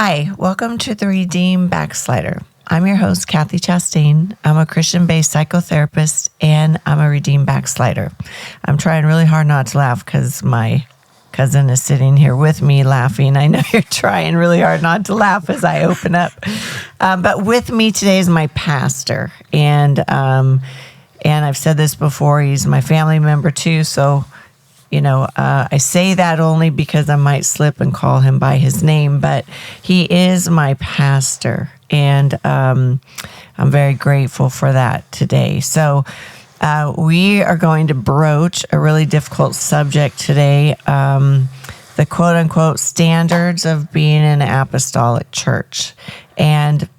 Hi, welcome to the Redeemed Backslider. I'm your host, Kathy Chastain. I'm a Christian-based psychotherapist, and I'm a redeemed backslider. I'm trying really hard not to laugh because my cousin is sitting here with me laughing. I know you're trying really hard not to laugh as I open up. But with me today is my pastor, and I've said this before, he's my family member too, so I say that only because I might slip and call him by his name, but he is my pastor, and I'm very grateful for that today. So we are going to broach a really difficult subject today, the quote-unquote standards of being an apostolic church. And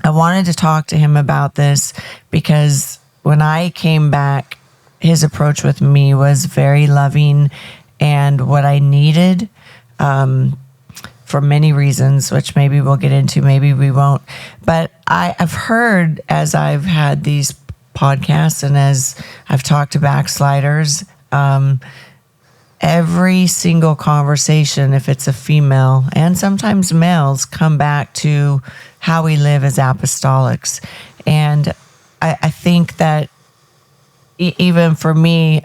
I wanted to talk to him about this because when I came back, his approach with me was very loving and what I needed for many reasons, which maybe we'll get into, maybe we won't. But I've heard as I've had these podcasts and as I've talked to backsliders, every single conversation, if it's a female and sometimes males, come back to how we live as apostolics. And I think that even for me,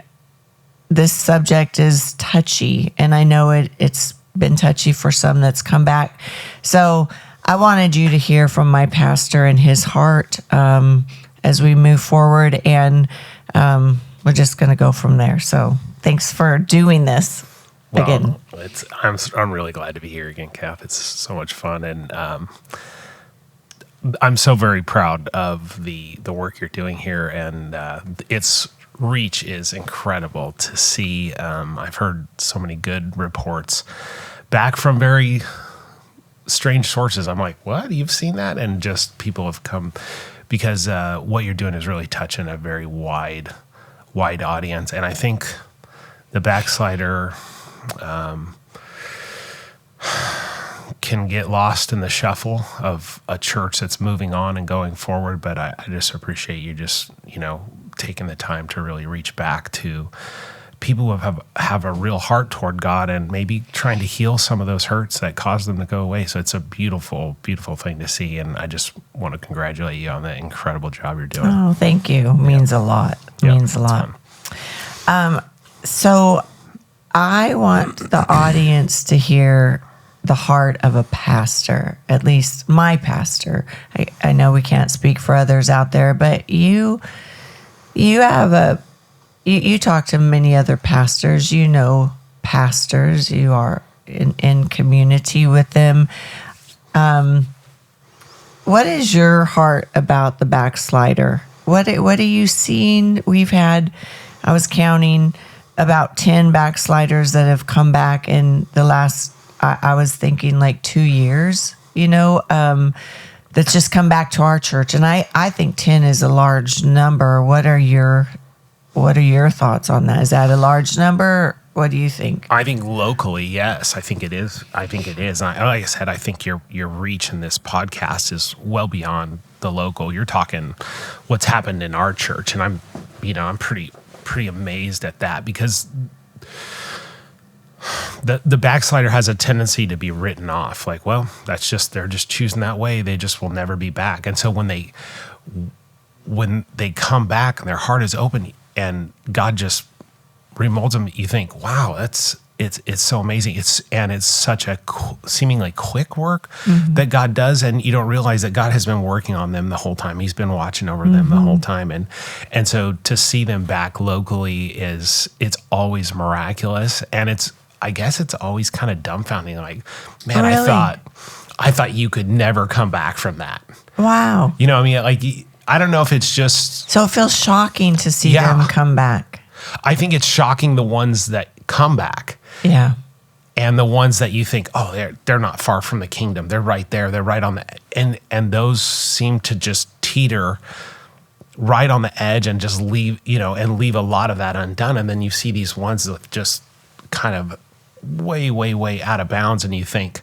this subject is touchy, and I know it's been touchy for some that's come back. So I wanted you to hear from my pastor and his heart as we move forward, and we're just going to go from there. So thanks for doing this again. I'm really glad to be here again, Kath. It's so much fun, and I'm so very proud of the work you're doing here, and its reach is incredible to see. I've heard so many good reports back from very strange sources. I'm like, what? You've seen that? And just people have come because what you're doing is really touching a very wide audience. And I think the backslider can get lost in the shuffle of a church that's moving on and going forward. But I just appreciate you just, taking the time to really reach back to people who have a real heart toward God and maybe trying to heal some of those hurts that caused them to go away. So it's a beautiful, beautiful thing to see. And I just want to congratulate you on the incredible job you're doing. Oh, thank you. Means a lot. Means a lot. So I want the audience to hear the heart of a pastor, at least my pastor. I know we can't speak for others out there, but you have you talk to many other pastors, pastors, you are in community with them. What is your heart about the backslider? What are you seeing? We've had, I was counting, about 10 backsliders that have come back in the last, I was thinking like 2 years, that's just come back to our church. And I think 10 is a large number. What are your thoughts on that? Is that a large number? What do you think? I think locally, yes. I think it is. And like I said, I think your reach in this podcast is well beyond the local. You're talking what's happened in our church. And I'm pretty amazed at that because the backslider has a tendency to be written off. Like, well, they're just choosing that way. They just will never be back. And so when they come back and their heart is open and God just remolds them, you think, wow, it's so amazing. It's such a seemingly quick work that God does. And you don't realize that God has been working on them the whole time. He's been watching over them the whole time. And so to see them back locally it's always miraculous. And I guess it's always kind of dumbfounding. Like, man, really? I thought you could never come back from that. Wow. Like, I don't know if it's just. So it feels shocking to see them come back. I think it's shocking the ones that come back. Yeah. And the ones that you think, oh, they're not far from the kingdom. They're right there. They're right on the, and those seem to just teeter right on the edge and just leave a lot of that undone. And then you see these ones that just kind of way, way, way out of bounds, and you think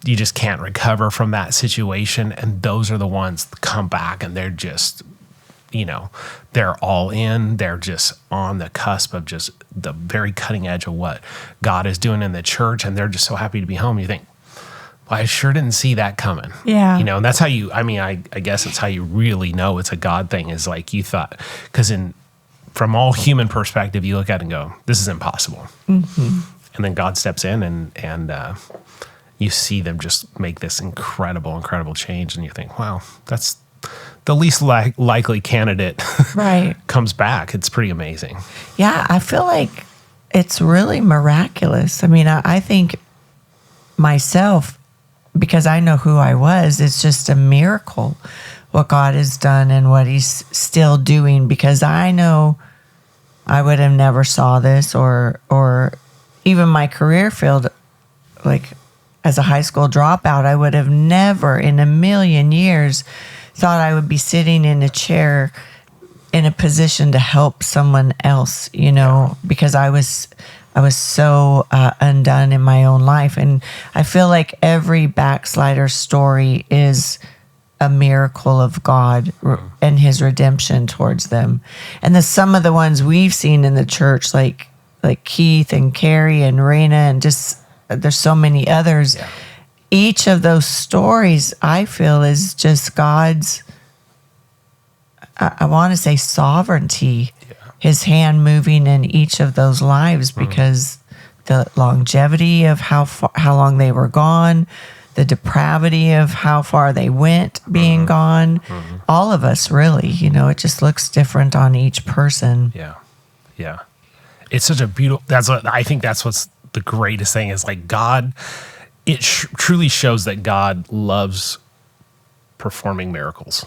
you just can't recover from that situation. And those are the ones that come back and they're just, they're all in. They're just on the cusp of just the very cutting edge of what God is doing in the church, and they're just so happy to be home. You think, I sure didn't see that coming. Yeah. You know, and that's how you, I guess it's how you really know it's a God thing, is like you thought, because from all human perspective, you look at it and go, this is impossible. Mm-hmm. And then God steps in and you see them just make this incredible change. And you think, wow, that's the least likely candidate right. comes back. It's pretty amazing. Yeah, I feel like it's really miraculous. I mean, I think myself, because I know who I was, it's just a miracle what God has done and what he's still doing, because I know I would have never saw this or even my career field, like as a high school dropout, I would have never in a million years thought I would be sitting in a chair in a position to help someone else, you know, because I was so undone in my own life. And I feel like every backslider story is a miracle of God and his redemption towards them. And some of the ones we've seen in the church, like Keith and Carrie and Raina, and just there's so many others. Yeah. Each of those stories, I feel, is just God's, I want to say, sovereignty, his hand moving in each of those lives, because the longevity of how long they were gone, the depravity of how far they went being gone, all of us really, you know, it just looks different on each person. Yeah. Yeah. It's such a beautiful, I think that's what's the greatest thing is like God, it truly shows that God loves performing miracles.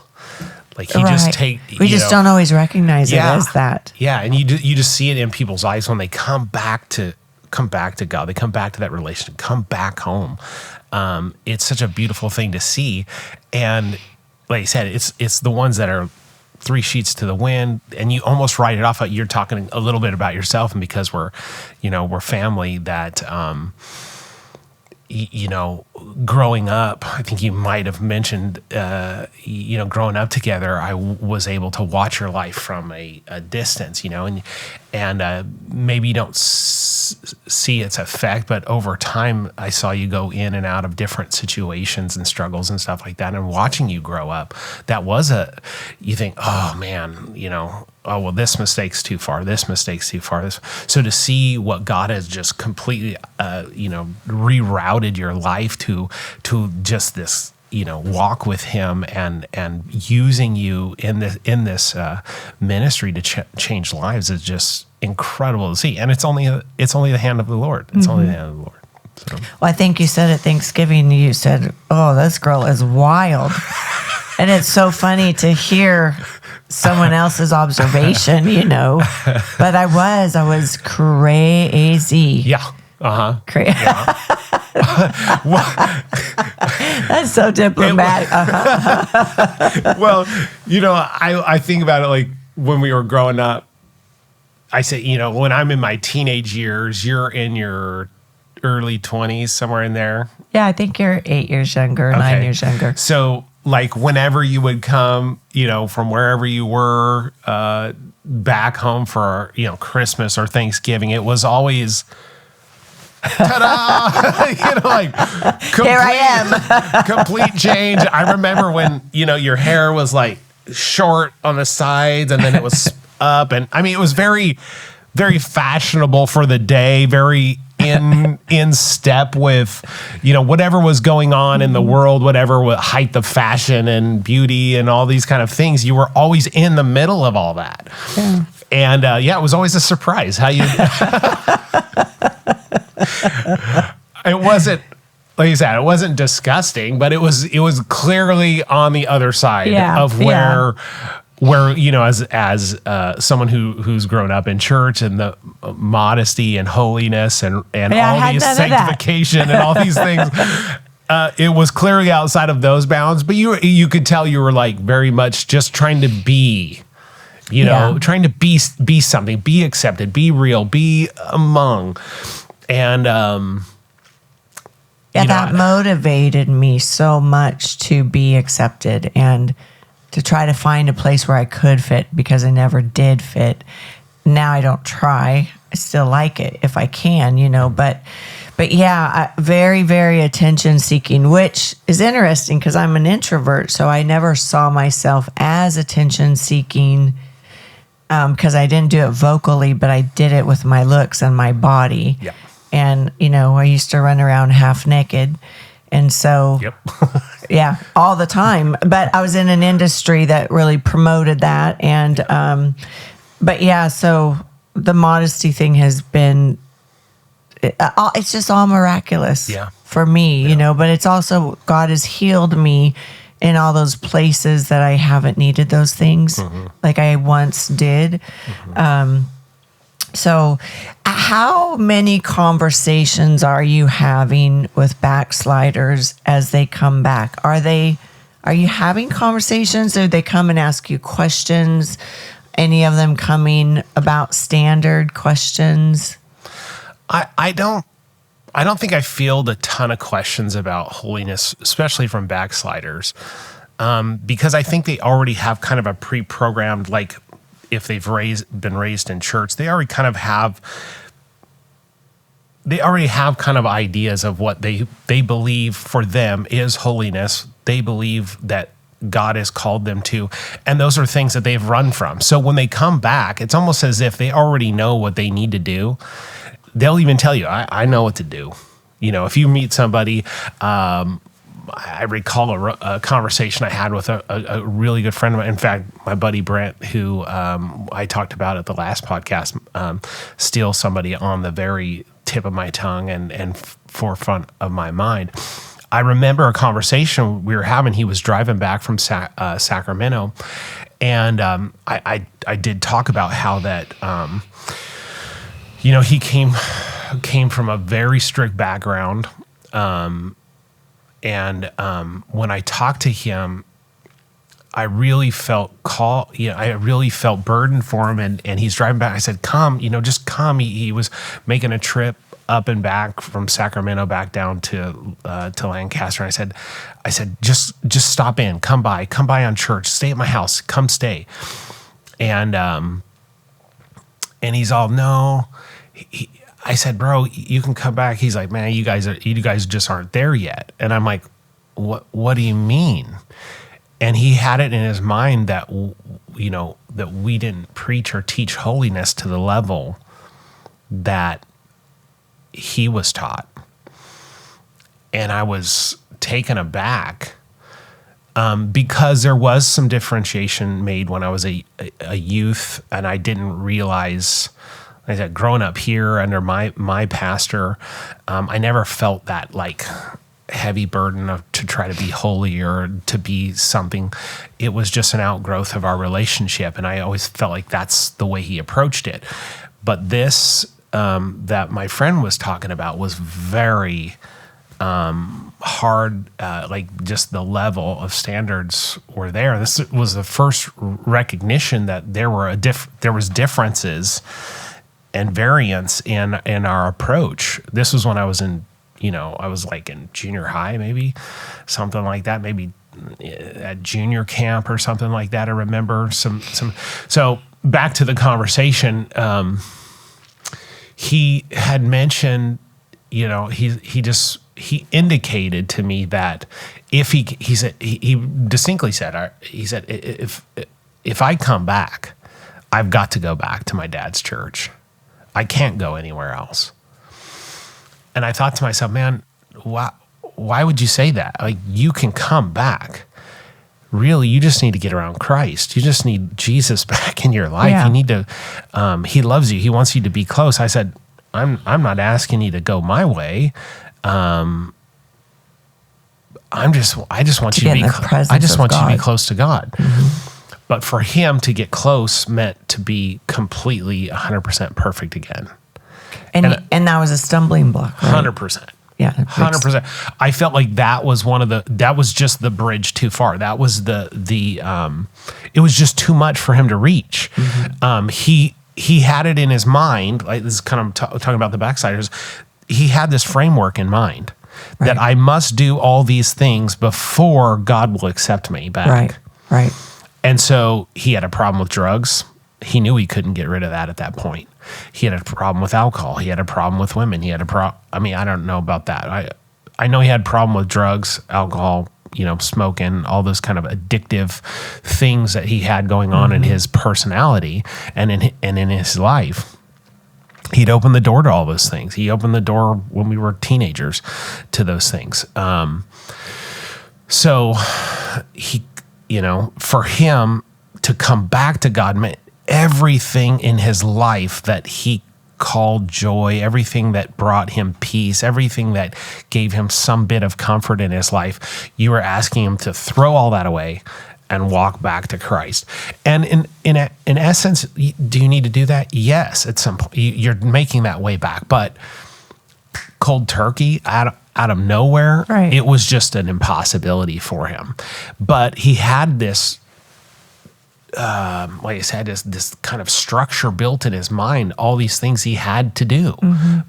Like he just we just don't always recognize it as that. Yeah. And you just see it in people's eyes when they come back to God. They come back to that relationship, come back home. It's such a beautiful thing to see. And like I said, it's the ones that are 3 sheets to the wind, and you almost write it off. You're talking a little bit about yourself, and because we're family that, growing up, I think you might have mentioned, growing up together, I was able to watch your life from a distance, and maybe you don't see its effect, but over time, I saw you go in and out of different situations and struggles and stuff like that. And watching you grow up, you think, oh man, oh, well, this mistake's too far. This mistake's too far. So to see what God has just completely, rerouted your life to just this, walk with Him and using you in this ministry to change lives is just incredible to see. And it's only the hand of the Lord. It's only the hand of the Lord. So. Well, I think you said at Thanksgiving, you said, "Oh, this girl is wild," and it's so funny to hear someone else's observation, But I was crazy. Yeah. Crazy. Yeah. That's so diplomatic. Well, I think about it like when we were growing up. I say, when I'm in my teenage years, you're in your early 20s, somewhere in there. Yeah, I think you're 8 years younger, 9 years younger. So, like, whenever you would come, from wherever you were back home for, Christmas or Thanksgiving, it was always, ta-da! Here I am. Complete change. I remember when, your hair was like short on the sides and then it was up. And I mean, it was very, very fashionable for the day, very in step with, whatever was going on in the world, whatever height of fashion and beauty and all these kind of things. You were always in the middle of all that. Yeah. And it was always a surprise how you, it wasn't, like you said, it wasn't disgusting, but it was clearly on the other side of where, as someone who's grown up in church and the modesty and holiness and all these sanctification and all these things, it was clearly outside of those bounds. But you could tell you were like very much just trying to be, trying to be something, be accepted, be real, be among, and that motivated me so much to be accepted and to try to find a place where I could fit, because I never did fit. Now I don't try. I still like it if I can, but But yeah, very, very attention seeking, which is interesting because I'm an introvert. So I never saw myself as attention seeking because I didn't do it vocally, but I did it with my looks and my body. Yeah. And, I used to run around half naked. And so, Yep. yeah, all the time. But I was in an industry that really promoted that. And, but yeah, so the modesty thing has been, it's just all miraculous for me, but it's also God has healed me in all those places that I haven't needed those things like I once did. So how many conversations are you having with backsliders as they come back? Are you having conversations, or they come and ask you questions? Any of them coming about standard questions? I don't think I field a ton of questions about holiness, especially from backsliders, because I think they already have kind of a pre-programmed, like if they've been raised in church, they already have kind of ideas of what they believe for them is holiness. They believe that God has called them to, and those are things that they've run from. So when they come back, it's almost as if they already know what they need to do. They'll even tell you, I know what to do. If you meet somebody, I recall a conversation I had with a really good friend of mine. In fact, my buddy Brent, who I talked about at the last podcast, steals somebody on the very tip of my tongue and forefront of my mind. I remember a conversation we were having. He was driving back from Sacramento, and I did talk about how that he came from a very strict background, and when I talked to him, I really felt I really felt burdened for him, and he's driving back. I said, "Come, just come." He was making a trip up and back from Sacramento back down to Lancaster. And I said, just stop in, come by on church, stay at my house, come stay. And he's all, no. I said, bro, you can come back. He's like, man, you guys just aren't there yet. And I'm like, what do you mean? And he had it in his mind that, that we didn't preach or teach holiness to the level that he was taught. And I was taken aback because there was some differentiation made when I was a youth, and I didn't realize, like I said, growing up here under my pastor, I never felt that like heavy burden to try to be holy or to be something. It was just an outgrowth of our relationship, and I always felt like that's the way he approached it. But this that my friend was talking about was very hard, like just the level of standards were there. This was the first recognition that there was differences and variance in our approach. This was when I was in, I was like in junior high, maybe something like that, maybe at junior camp or something like that. I remember some. So back to the conversation, he had mentioned, he indicated to me that he distinctly said, if I come back, I've got to go back to my dad's church. I can't go anywhere else. And I thought to myself, man, why would you say that? Like, you can come back. Really, you just need to get around Christ. You just need Jesus back in your life. Yeah. You need to, he loves you. He wants you to be close. I said, I'm not asking you to go my way. I just want you to be close to God. Mm-hmm. But for him to get close meant to be completely 100% perfect again. And that was a stumbling block, right? 100%. Yeah. 100%. I felt like that was just the bridge too far. That was it was just too much for him to reach. Mm-hmm. He had it in his mind, like this is kind of talking about the backsliders. He had this framework in mind that I must do all these things before God will accept me back. Right. And so he had a problem with drugs. he knew he couldn't get rid of that at that point. He had a problem with alcohol. He had a problem with women. He had I don't know about that. I know he had a problem with drugs, alcohol, smoking, all those kind of addictive things that he had going on in his personality and in his life. He'd opened the door to all those things. He opened the door when we were teenagers to those things. So he, for him to come back to God meant everything in his life that he called joy, everything that brought him peace, everything that gave him some bit of comfort in his life, you were asking him to throw all that away and walk back to Christ. And in essence, do you need to do that? Yes, at some point. You're making that way back. But cold turkey, out of nowhere, right. It was just an impossibility for him. But he had this, like I said, this kind of structure built in his mind, all these things he had to do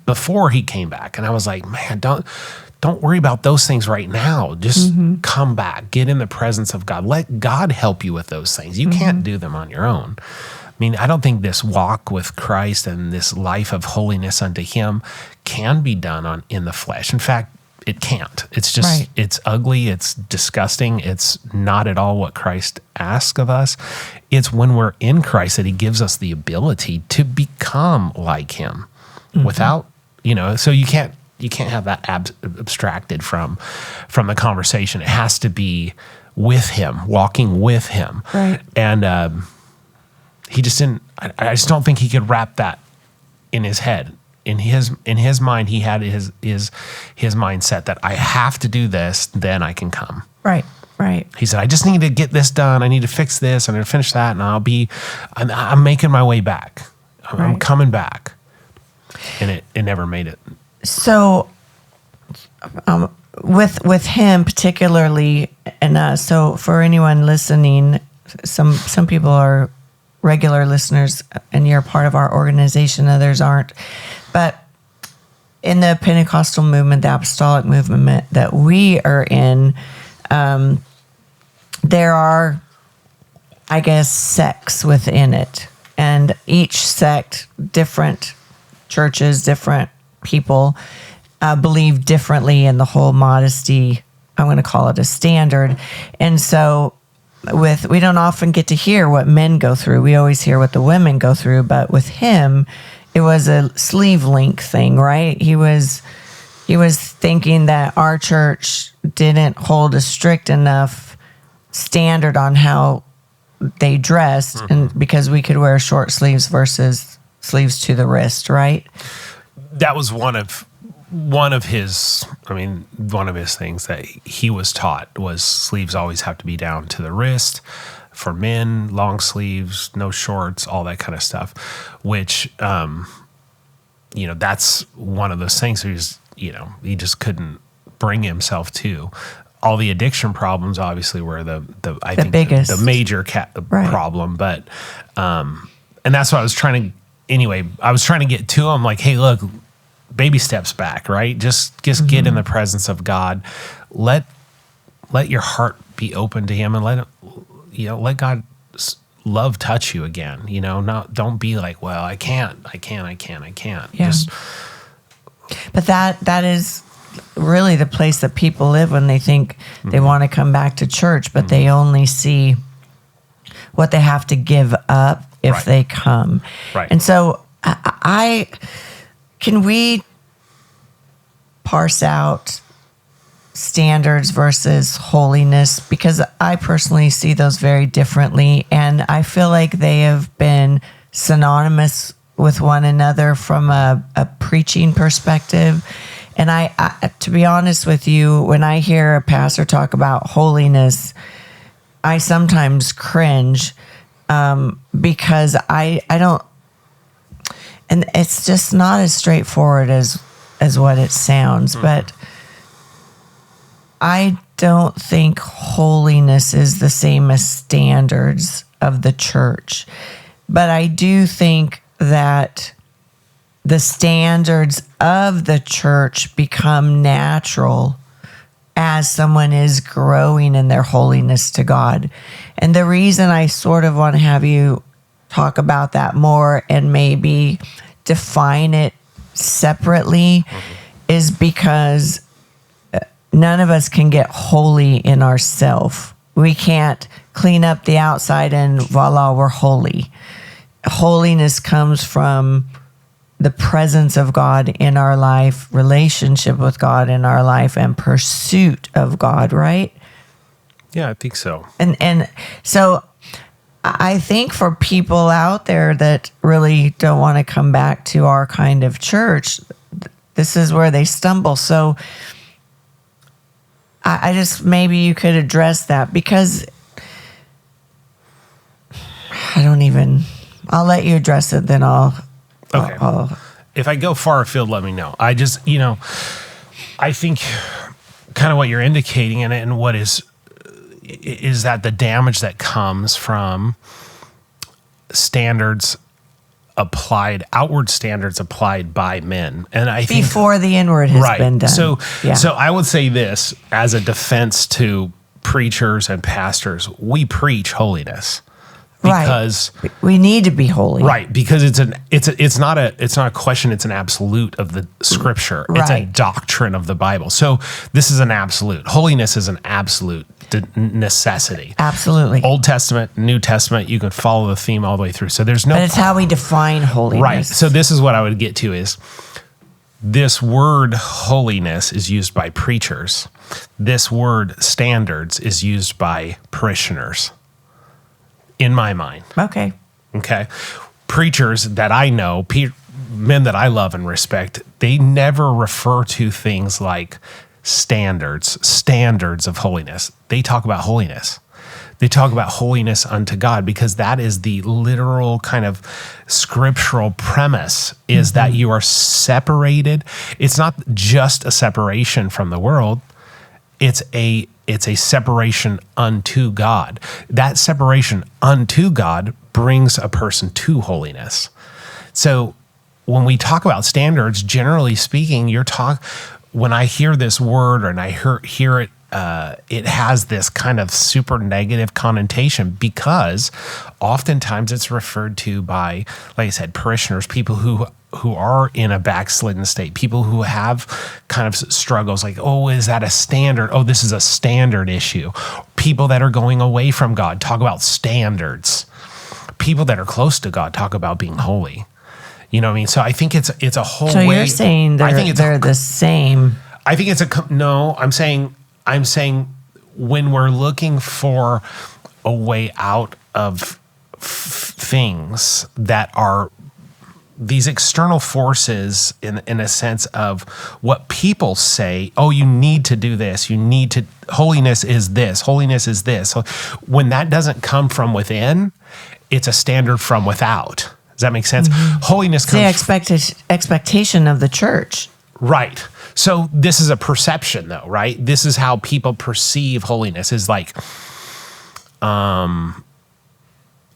before he came back. And I was like, man, don't worry about those things right now. Just come back, get in the presence of God. Let God help you with those things. You can't do them on your own. I mean, I don't think this walk with Christ and this life of holiness unto him can be done in the flesh. In fact, it can't. It's just, right. It's ugly. It's disgusting. It's not at all what Christ asks of us. It's when we're in Christ that he gives us the ability to become like him without, so you can't have that abstracted from the conversation. It has to be with him, walking with him. Right. And he just didn't, I just don't think he could wrap that in his head. In his mind, he had his mindset that I have to do this, then I can come. Right. He said, I just need to get this done. I need to fix this. I'm going to finish that. And I'm making my way back. I'm coming back. And it never made it. So, with him particularly, and so for anyone listening, some people are regular listeners, and you're part of our organization. Others aren't, but in the Pentecostal movement, the apostolic movement that we are in, there are, I guess, sects within it, and each sect, different churches, different people believe differently in the whole modesty. I'm going to call it a standard. And so we don't often get to hear what men go through. We always hear what the women go through. But with him, it was a sleeve link thing, right? He was thinking that our church didn't hold a strict enough standard on how they dressed, and because we could wear short sleeves versus sleeves to the wrist, right? That was one of his things that he was taught was sleeves always have to be down to the wrist. For men, long sleeves, no shorts, all that kind of stuff, which, that's one of those things he just couldn't bring himself to. All the addiction problems obviously were the biggest, the major problem, but, and that's what I was trying to get to him, like, hey, look, baby steps back, right? Just get in the presence of God. Let your heart be open to him, and let God's love touch you again. Don't be like, well, I can't. Yeah. But that is really the place that people live when they think they want to come back to church, but they only see what they have to give up if they come. Right. And so can we parse out standards versus holiness? Because I personally see those very differently, and I feel like they have been synonymous with one another from a preaching perspective. And I, to be honest with you, when I hear a pastor talk about holiness, I sometimes cringe because I don't, and it's just not as straightforward as what it sounds. But I don't think holiness is the same as standards of the church. But I do think that the standards of the church become natural as someone is growing in their holiness to God. And the reason I sort of want to have you talk about that more and maybe define it separately is because none of us can get holy in ourselves. We can't clean up the outside and voila, we're holy. Holiness comes from the presence of God in our life, relationship with God in our life, and pursuit of God, right? Yeah, I think so. And so I think for people out there that really don't want to come back to our kind of church, this is where they stumble. So I just, maybe you could address that, because I'll let you address it, then Okay. If I go far afield, let me know. I just, I think kind of what you're indicating and what is that the damage that comes from outward standards applied by men. And I think before the inward has been done. So I would say this as a defense to preachers and pastors: we preach holiness. Because we need to be holy, right? Because it's not a question; it's an absolute of the Scripture. Right. It's a doctrine of the Bible. So this is an absolute. Holiness is an absolute necessity. Absolutely. Old Testament, New Testament, you can follow the theme all the way through. So there's no. But it's how we define holiness, right? So this is what I would get to: is this word holiness is used by preachers. This word standards is used by parishioners. In my mind. Okay. Preachers that I know, men that I love and respect, they never refer to things like standards of holiness. They talk about holiness. They talk about holiness unto God, because that is the literal kind of scriptural premise, is that you are separated. It's not just a separation from the world. It's a separation unto God. That separation unto God brings a person to holiness. So when we talk about standards, generally speaking, when I hear this word and I hear it, it has this kind of super negative connotation, because oftentimes it's referred to by, like I said, parishioners, people who are in a backslidden state, people who have kind of struggles like, oh, is that a standard? Oh, this is a standard issue. People that are going away from God talk about standards. People that are close to God talk about being holy. You know what I mean? So I think it's a whole way. So you're saying they're the same. I think no, I'm saying when we're looking for a way out of things that are these external forces, in a sense of what people say, oh, you need to do this, holiness is this, holiness is this. So when that doesn't come from within, it's a standard from without. Does that make sense? Mm-hmm. Holiness comes the expectation of the church. Right. So this is a perception, though, right? This is how people perceive holiness, is like,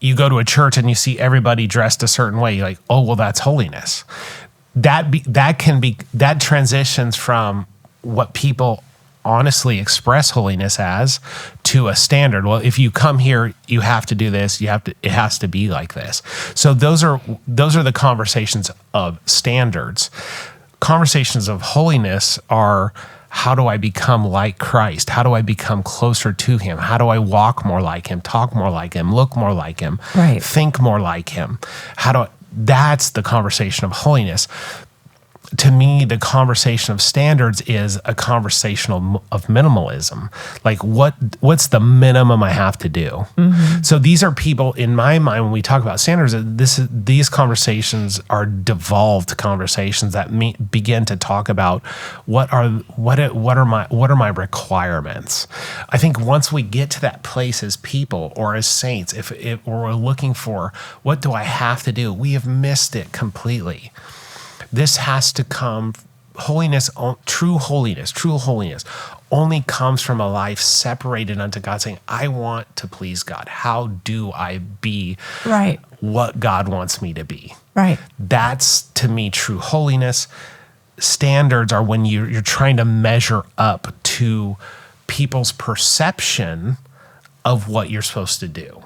you go to a church and you see everybody dressed a certain way. You're like, oh, well, that's holiness. That transitions from what people honestly express holiness as to a standard. Well, if you come here, you have to do this. It has to be like this. So those are the conversations of standards. Conversations of holiness are, how do I become like Christ? How do I become closer to him? How do I walk more like him, talk more like him, look more like him, right, think more like him? That's the conversation of holiness. To me, the conversation of standards is a conversation of minimalism. Like, what's the minimum I have to do? Mm-hmm. So these are people, in my mind, when we talk about standards, these conversations are devolved conversations that begin to talk about what are my requirements. I think once we get to that place as people or as saints, if we're looking for what do I have to do, we have missed it completely. This has to come, true holiness only comes from a life separated unto God, saying, I want to please God. How do I be right what God wants me to be? Right. That's, to me, true holiness. Standards are when you're trying to measure up to people's perception of what you're supposed to do.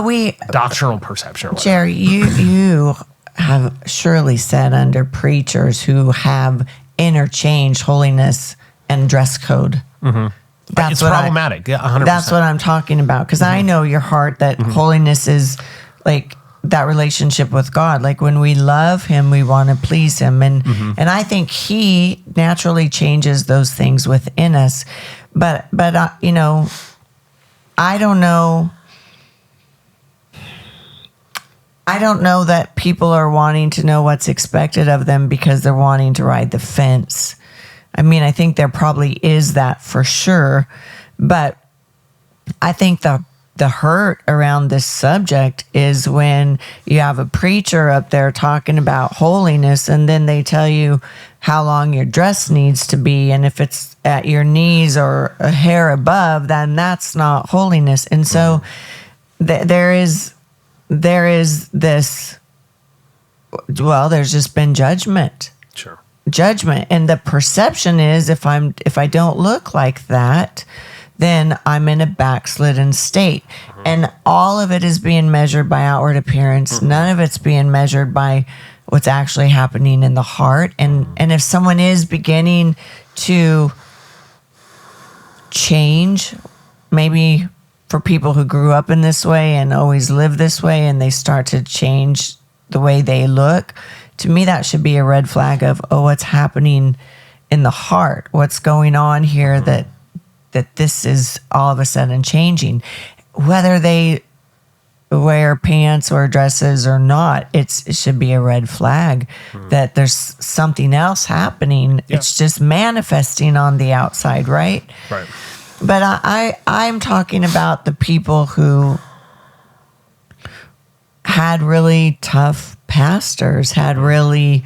But doctrinal perception. Or whatever. Jerry, you have surely sat under preachers who have interchanged holiness and dress code. Mm-hmm. It's problematic. Yeah, 100%. That's what I'm talking about. Because I know your heart that holiness is like that relationship with God. Like when we love him, we want to please him. And I think he naturally changes those things within us. But you know, I don't know that people are wanting to know what's expected of them because they're wanting to ride the fence. I mean, I think there probably is that for sure, but I think the hurt around this subject is when you have a preacher up there talking about holiness and then they tell you how long your dress needs to be, and if it's at your knees or a hair above, then that's not holiness. And so there is this, well, there's just been judgment. Sure. Judgment. And the perception is if I don't look like that, then I'm in a backslidden state. And all of it is being measured by outward appearance. None of it's being measured by what's actually happening in the heart. And if someone is beginning to change, maybe for people who grew up in this way and always lived this way, and they start to change the way they look, to me, that should be a red flag of, oh, what's happening in the heart? What's going on here that this is all of a sudden changing? Whether they wear pants or dresses or not, it should be a red flag that there's something else happening. Yeah. It's just manifesting on the outside, right? Right. But I'm talking about the people who had really tough pastors, had really,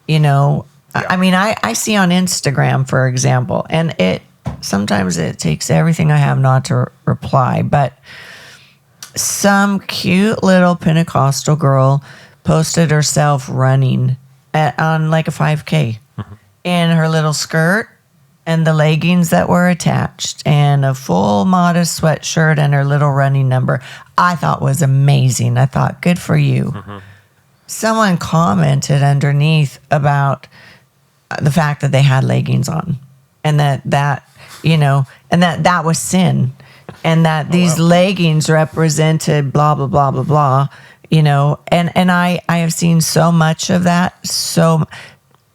you know, I mean, I see on Instagram, for example, and sometimes it takes everything I have not to reply, but some cute little Pentecostal girl posted herself running on like a 5K in her little skirt and the leggings that were attached and a full modest sweatshirt and her little running number. I thought was amazing. I thought, good for you. Someone commented underneath about the fact that they had leggings on and that you know, and that was sin, and that these leggings represented blah, blah, blah, blah, blah, you know, and I have seen so much of that. So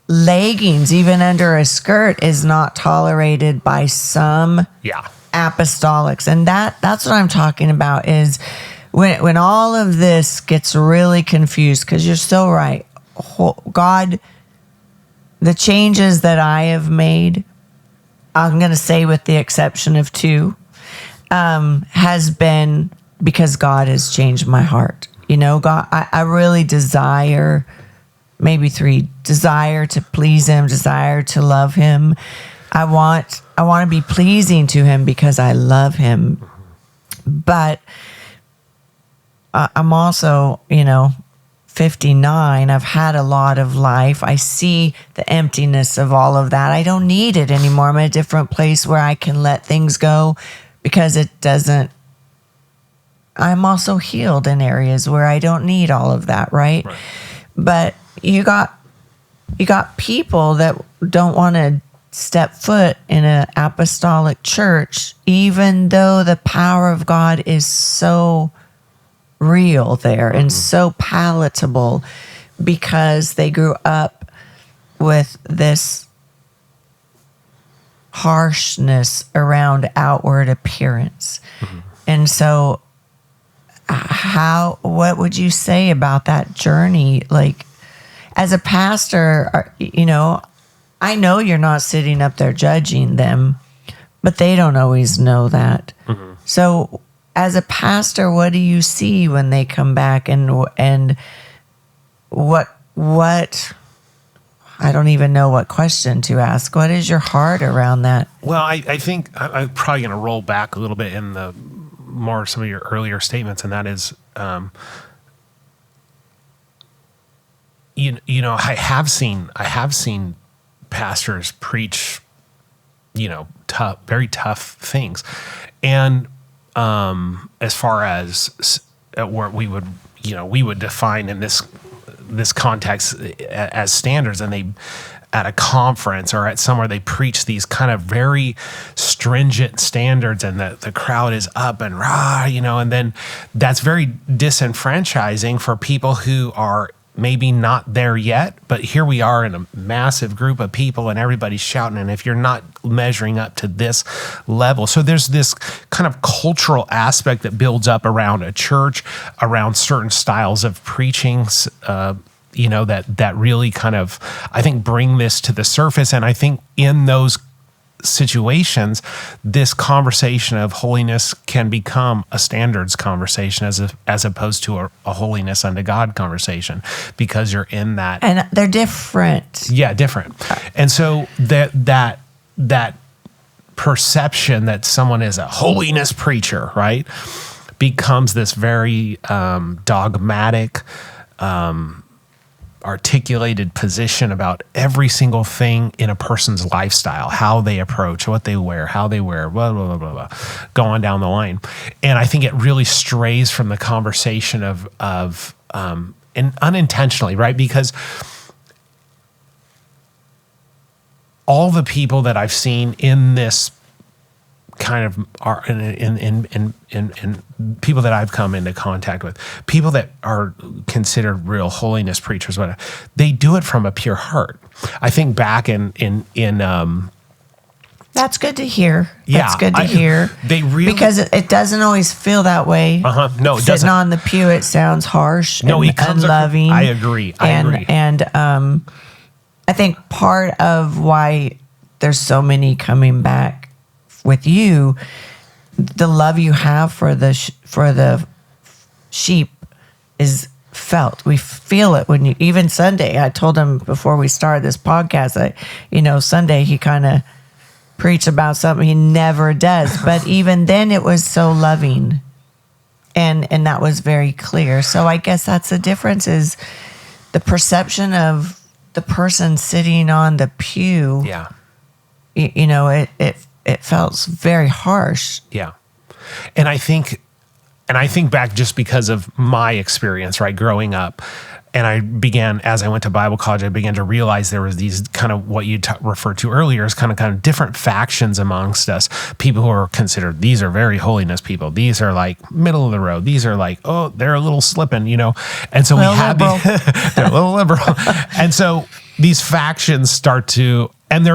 leggings, even under a skirt, is not tolerated by some apostolics. And that's what I'm talking about is when all of this gets really confused, because you're so right. God, the changes that I have made, I'm going to say with the exception of 2, has been because God has changed my heart. You know, God, I really desire, maybe 3, desire to please him, desire to love him. I want to be pleasing to him because I love him. But I'm also, you know, 59. I've had a lot of life. I see the emptiness of all of that. I don't need it anymore. I'm in a different place where I can let things go because it doesn't. I'm also healed in areas where I don't need all of that, right? But you got people that don't want to step foot in an apostolic church, even though the power of God is so real there and so palatable, because they grew up with this harshness around outward appearance. And so what would you say about that journey? Like, as a pastor, you know, I know you're not sitting up there judging them, but they don't always know that. So as a pastor, what do you see when they come back, and what I don't even know what question to ask. What is your heart around that? Well, I think I'm probably going to roll back a little bit in some of your earlier statements, and that is, you know, I have seen pastors preach, you know, very tough things, and as far as where we would define in this context as standards, and they at a conference or at somewhere they preach these kind of very stringent standards, and the crowd is up and rah, and then that's very disenfranchising for people who are maybe not there yet, but here we are in a massive group of people and everybody's shouting, and if you're not measuring up to this level. So there's this kind of cultural aspect that builds up around a church, around certain styles of preaching, that really kind of, I think, bring this to the surface. And I think in those situations, this conversation of holiness can become a standards conversation as opposed to a holiness unto God conversation, because you're in that. And they're different. Yeah, different. And so that perception that someone is a holiness preacher, right, becomes this very dogmatic, articulated position about every single thing in a person's lifestyle, how they approach, what they wear, how they wear, blah, blah, blah, blah, blah, go on down the line. And I think it really strays from the conversation of and unintentionally, right? Because all the people that I've seen in this kind of are in people that I've come into contact with, people that are considered real holiness preachers, whatever, they do it from a pure heart. I think back in that's good to hear. Yeah, that's good to hear. They really, because it doesn't always feel that way. No, it Sitting doesn't. on the pew, it sounds harsh No, he and comes unloving. I agree. And I think part of why there's so many coming back with you, the love you have for the sheep is felt. We feel it when you, even Sunday, I told him before we started this podcast that, Sunday he kind of preached about something he never does, but even then it was so loving, and that was very clear. So I guess that's the difference, is the perception of the person sitting on the pew. Yeah. It felt very harsh. Yeah. And I think back just because of my experience, right, growing up, and as I went to Bible college, I began to realize there was these kind of what you referred to earlier as kind of different factions amongst us. People who are considered, these are very holiness people. These are like middle of the road. These are like, oh, they're a little slipping, And so they're a little liberal. And so these factions start to, and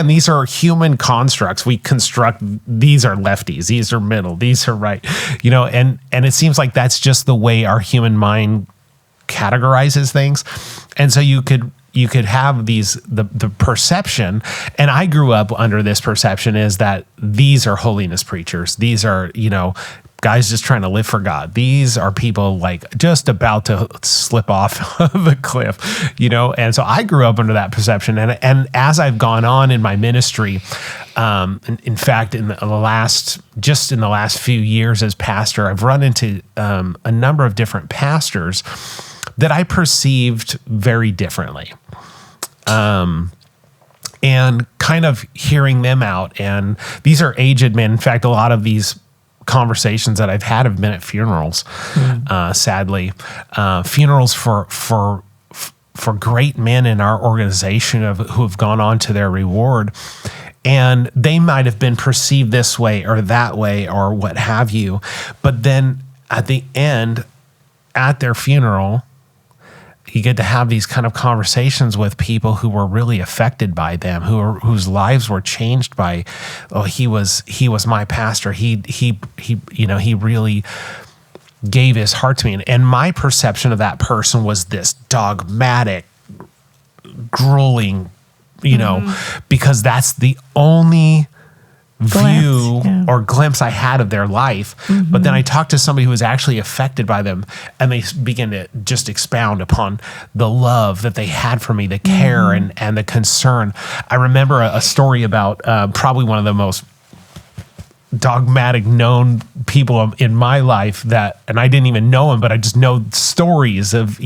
these are human constructs. We construct, these are lefties, these are middle, these are right, and it seems like that's just the way our human mind categorizes things. And so you could have the perception, and I grew up under this perception, is that these are holiness preachers. These are, guys just trying to live for God. These are people like just about to slip off the cliff, And so I grew up under that perception. And as I've gone on in my ministry, in fact, in the last few years as pastor, I've run into a number of different pastors that I perceived very differently. And kind of hearing them out. And these are aged men. In fact, a lot of these conversations that I've had have been at funerals, sadly. Funerals for great men in our organization who have gone on to their reward. And they might have been perceived this way or that way or what have you. But then at the end, at their funeral, you get to have these kind of conversations with people who were really affected by them, whose lives were changed by, he was my pastor. He really gave his heart to me. And my perception of that person was this dogmatic, grueling, because that's the only view or glimpse I had of their life. Mm-hmm. But then I talked to somebody who was actually affected by them, and they began to just expound upon the love that they had for me, the care and the concern. I remember a story about probably one of the most dogmatic known people in my life and I didn't even know him, but I just know stories of,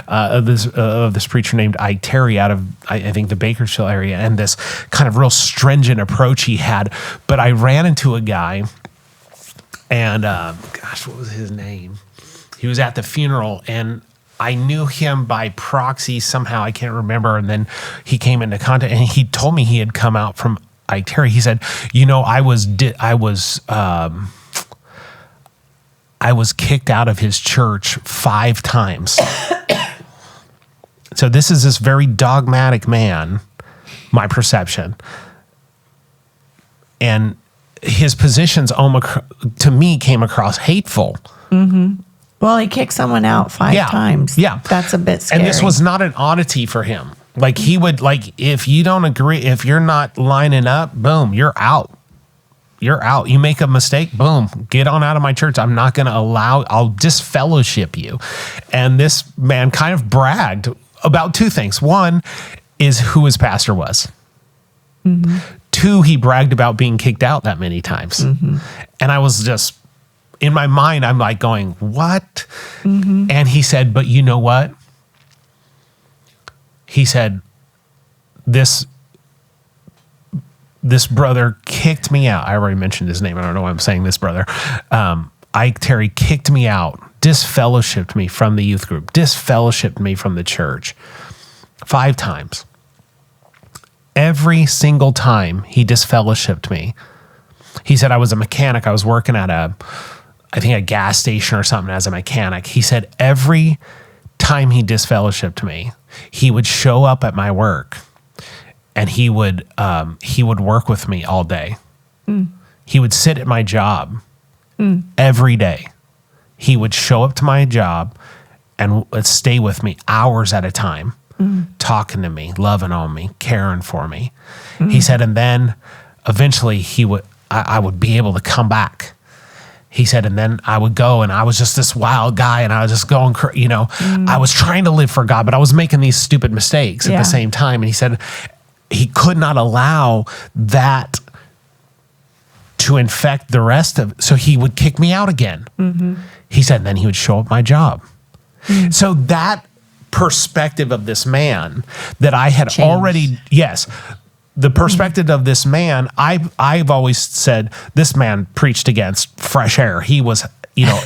of this preacher named Ike Terry out of, I think, the Bakersfield area, and this kind of real stringent approach he had. But I ran into a guy, and what was his name? He was at the funeral, and I knew him by proxy somehow. I can't remember. And then he came into contact, and he told me he had come out from Ike Terry. He said, I was kicked out of his church 5 times. So this is this very dogmatic man, my perception. And his positions to me came across hateful. Mm-hmm. Well, he kicked someone out 5 times. Yeah. That's a bit scary. And this was not an oddity for him. Like he would, if you don't agree, if you're not lining up, boom, you're out. You're out. You make a mistake, boom, get on out of my church. I'm not going to I'll disfellowship you. And this man kind of bragged about 2 things. One is who his pastor was. Mm-hmm. 2, he bragged about being kicked out that many times. Mm-hmm. And I was just, in my mind, I'm like going, what? Mm-hmm. And he said, but you know what? He said, this brother kicked me out. I already mentioned his name. I don't know why I'm saying this brother. Ike Terry kicked me out, disfellowshipped me from the youth group, disfellowshipped me from the church 5 times. Every single time he disfellowshipped me. He said I was a mechanic. I was working at a gas station or something as a mechanic. He said every time he disfellowshipped me, he would show up at my work, and he would work with me all day. Mm. He would sit at my job every day. He would show up to my job and stay with me hours at a time, talking to me, loving on me, caring for me. He said, and then eventually I would be able to come back. He said, and then I would go, and I was just this wild guy, and I was just going, I was trying to live for God, but I was making these stupid mistakes at the same time. And he said he could not allow that to infect the rest of, so he would kick me out again. Mm-hmm. He said, and then he would show up at my job. Mm-hmm. So that perspective of this man that I had already, the perspective of this man, I've always said this man preached against fresh air. He was,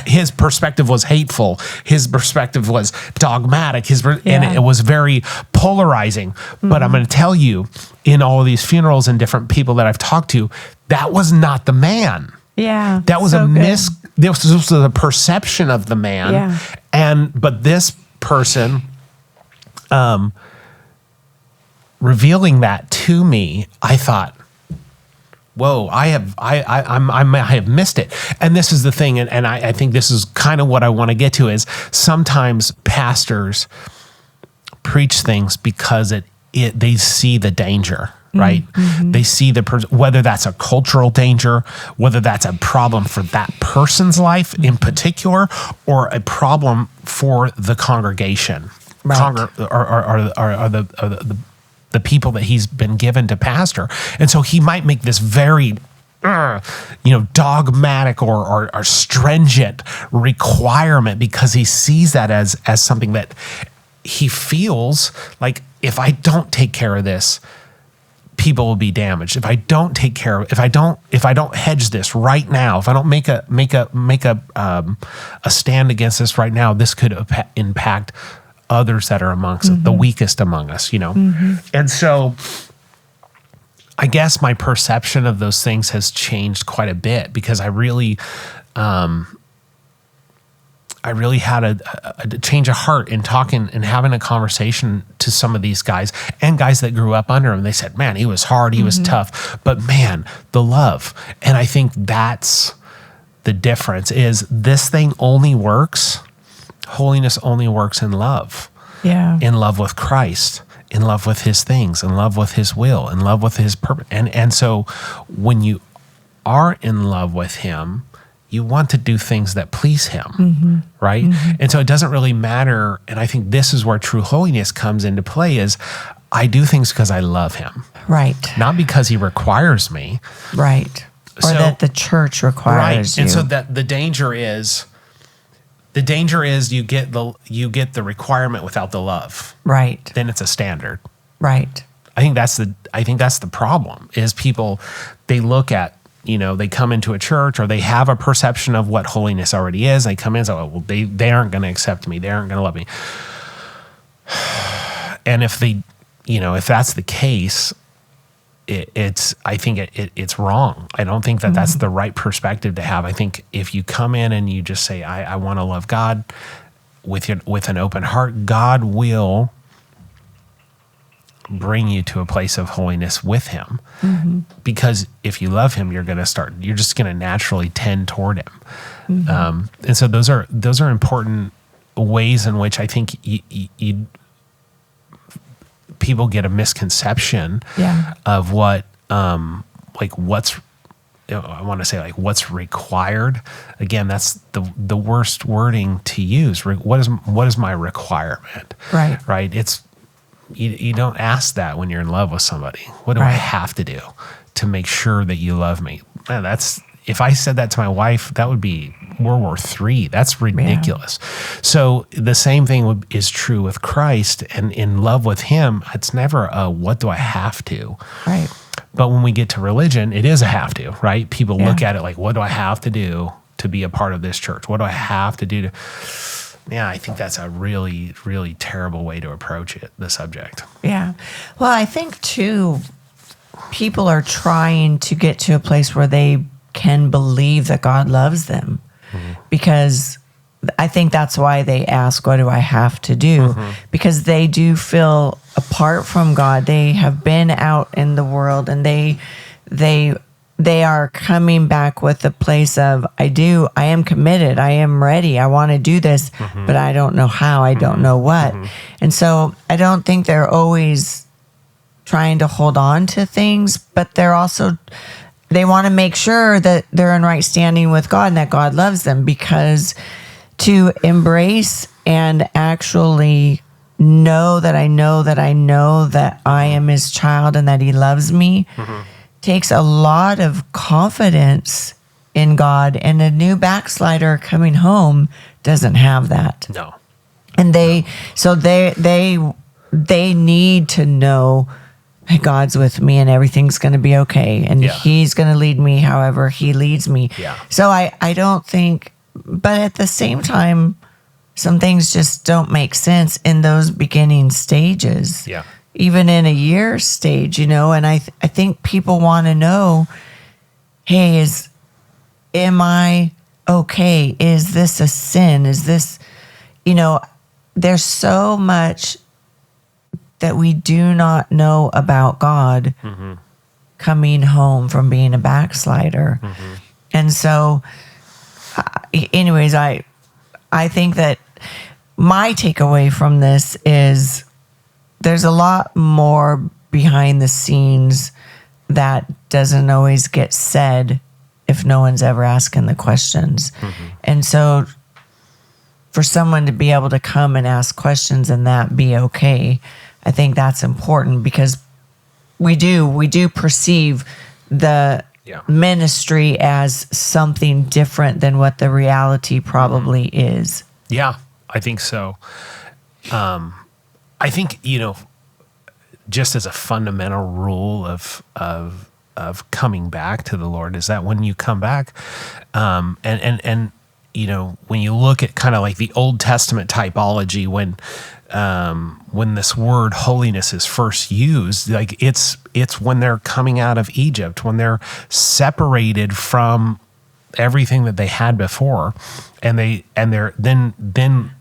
his perspective was hateful. His perspective was dogmatic. And it was very polarizing. Mm-hmm. But I'm going to tell you, in all of these funerals and different people that I've talked to, that was not the man. Yeah. That was this was a perception of the man. Yeah. But this person, revealing that to me, I thought, whoa, I have missed it. And this is the thing, and I think this is kind of what I want to get to, is sometimes pastors preach things because they see the danger, right? Mm-hmm. They see whether that's a cultural danger, whether that's a problem for that person's life in particular, or a problem for the congregation, right. or the people that he's been given to pastor. And so he might make this very, dogmatic or stringent requirement because he sees that as something that he feels like, if I don't take care of this, people will be damaged. If I don't take care of, if I don't hedge this right now, if I don't make a stand against this right now, this could impact others that are amongst the weakest among us, Mm-hmm. And so I guess my perception of those things has changed quite a bit, because I really had a change of heart in talking and having a conversation to some of these guys and guys that grew up under him. They said, man, he was hard, he was tough, but man, the love. And I think that's the difference, is this thing only works. Holiness only works in love. Yeah. In love with Christ, in love with his things, in love with his will, in love with his purpose. And so when you are in love with him, you want to do things that please him, right? Mm-hmm. And so it doesn't really matter. And I think this is where true holiness comes into play, is I do things because I love him. Right. Not because he requires me. Right. Or that the church requires you. And so that the danger is you get the requirement without the love. Right. Then it's a standard. Right. I think that's the problem, is people, they look at, they come into a church, or they have a perception of what holiness already is. They come in and say, oh, well, they aren't going to accept me. They aren't going to love me. And if if that's the case, I think it's wrong. I don't think that that's the right perspective to have. I think if you come in and you just say, I want to love God with an open heart, God will bring you to a place of holiness with him. Because if you love him, you're just going to naturally tend toward him. And so those are important ways in which I think people get a misconception of what, what's, I want to say like what's required. Again, that's the worst wording to use. What is my requirement? Right. It's, you don't ask that when you're in love with somebody. What do I have to do to make sure that you love me? Man, if I said that to my wife, that would be World War III. That's ridiculous. So the same thing is true with Christ, and in love with him, it's never what do I have to? Right. But when we get to religion, it is a have to, right? People look at it like, what do I have to do to be a part of this church? What do I have to do to... Yeah, I think that's a really, really terrible way to approach the subject. Yeah. Well, I think, too, people are trying to get to a place where they can believe that God loves them. Because I think that's why they ask, what do I have to do? Because they do feel apart from God. They have been out in the world, and they are coming back with a place of, I am committed, I am ready, I want to do this, but I don't know how, I don't know what. And so I don't think they're always trying to hold on to things, but they're also, they want to make sure that they're in right standing with God and that God loves them, because to embrace and actually know that I know that I am his child and that he loves me takes a lot of confidence in God, and a new backslider coming home doesn't have that. No. And they need to know, hey, God's with me and everything's going to be okay, and he's going to lead me however he leads me. So I don't think, but at the same time, some things just don't make sense in those beginning stages. Even in a year stage, and I think people want to know, hey, am I okay? Is this a sin? Is this, there's so much that we do not know about God coming home from being a backslider. And so, anyways, I think that my takeaway from this is, there's a lot more behind the scenes that doesn't always get said if no one's ever asking the questions. And so for someone to be able to come and ask questions and that be okay, I think that's important, because we do perceive the ministry as something different than what the reality probably is. Yeah, I think so. I think, just as a fundamental rule of coming back to the Lord, is that when you come back, and when you look at kind of like the Old Testament typology, when this word holiness is first used, like it's when they're coming out of Egypt, when they're separated from everything that they had before, and they're then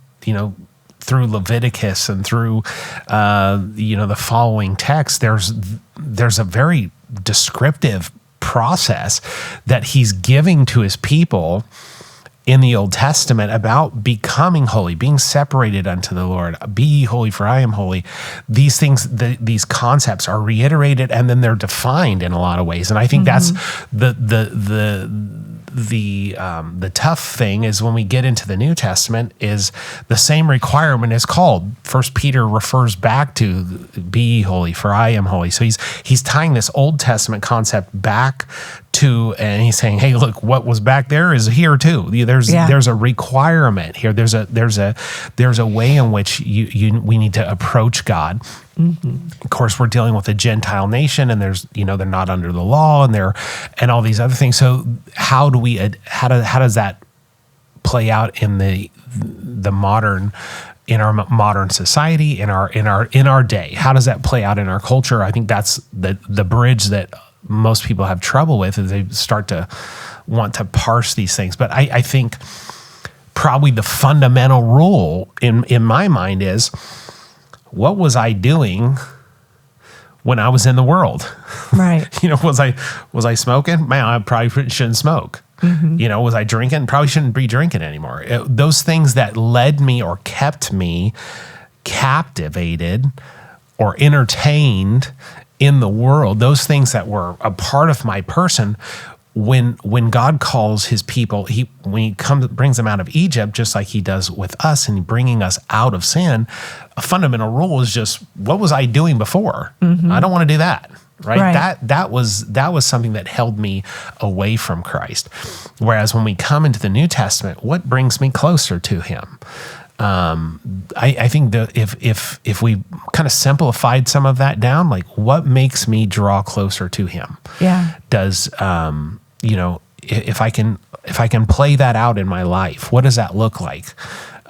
through Leviticus and through the following text, there's a very descriptive process that he's giving to his people in the Old Testament about becoming holy, being separated unto the Lord. Be ye holy, for I am holy. These things, these concepts are reiterated, and then they're defined in a lot of ways. And I think that's the tough thing is when we get into the New Testament, is the same requirement is called. First Peter refers back to be ye holy, for I am holy. So he's tying this Old Testament concept back and he's saying, hey, look, what was back there is here too. There's a requirement here. There's a way in which we need to approach God. Of course, we're dealing with a Gentile nation, and they're not under the law, and all these other things. So how does that play out in our modern society, in our day? How does that play out in our culture? I think that's the bridge that most people have trouble with, is they start to want to parse these things. But I think probably the fundamental rule in my mind is, what was I doing when I was in the world? Right. Was I smoking? Man, I probably shouldn't smoke. Was I drinking? Probably shouldn't be drinking anymore. Those things that led me or kept me captivated or entertained in the world, those things that were a part of my person, when God calls his people, when he brings them out of Egypt, just like he does with us, and bringing us out of sin, a fundamental rule is just, what was I doing before? I don't want to do that. Right? That was something that held me away from Christ. Whereas when we come into the New Testament, what brings me closer to him? I think that if we kind of simplified some of that down, like, what makes me draw closer to him? Yeah. Does if I can play that out in my life, what does that look like?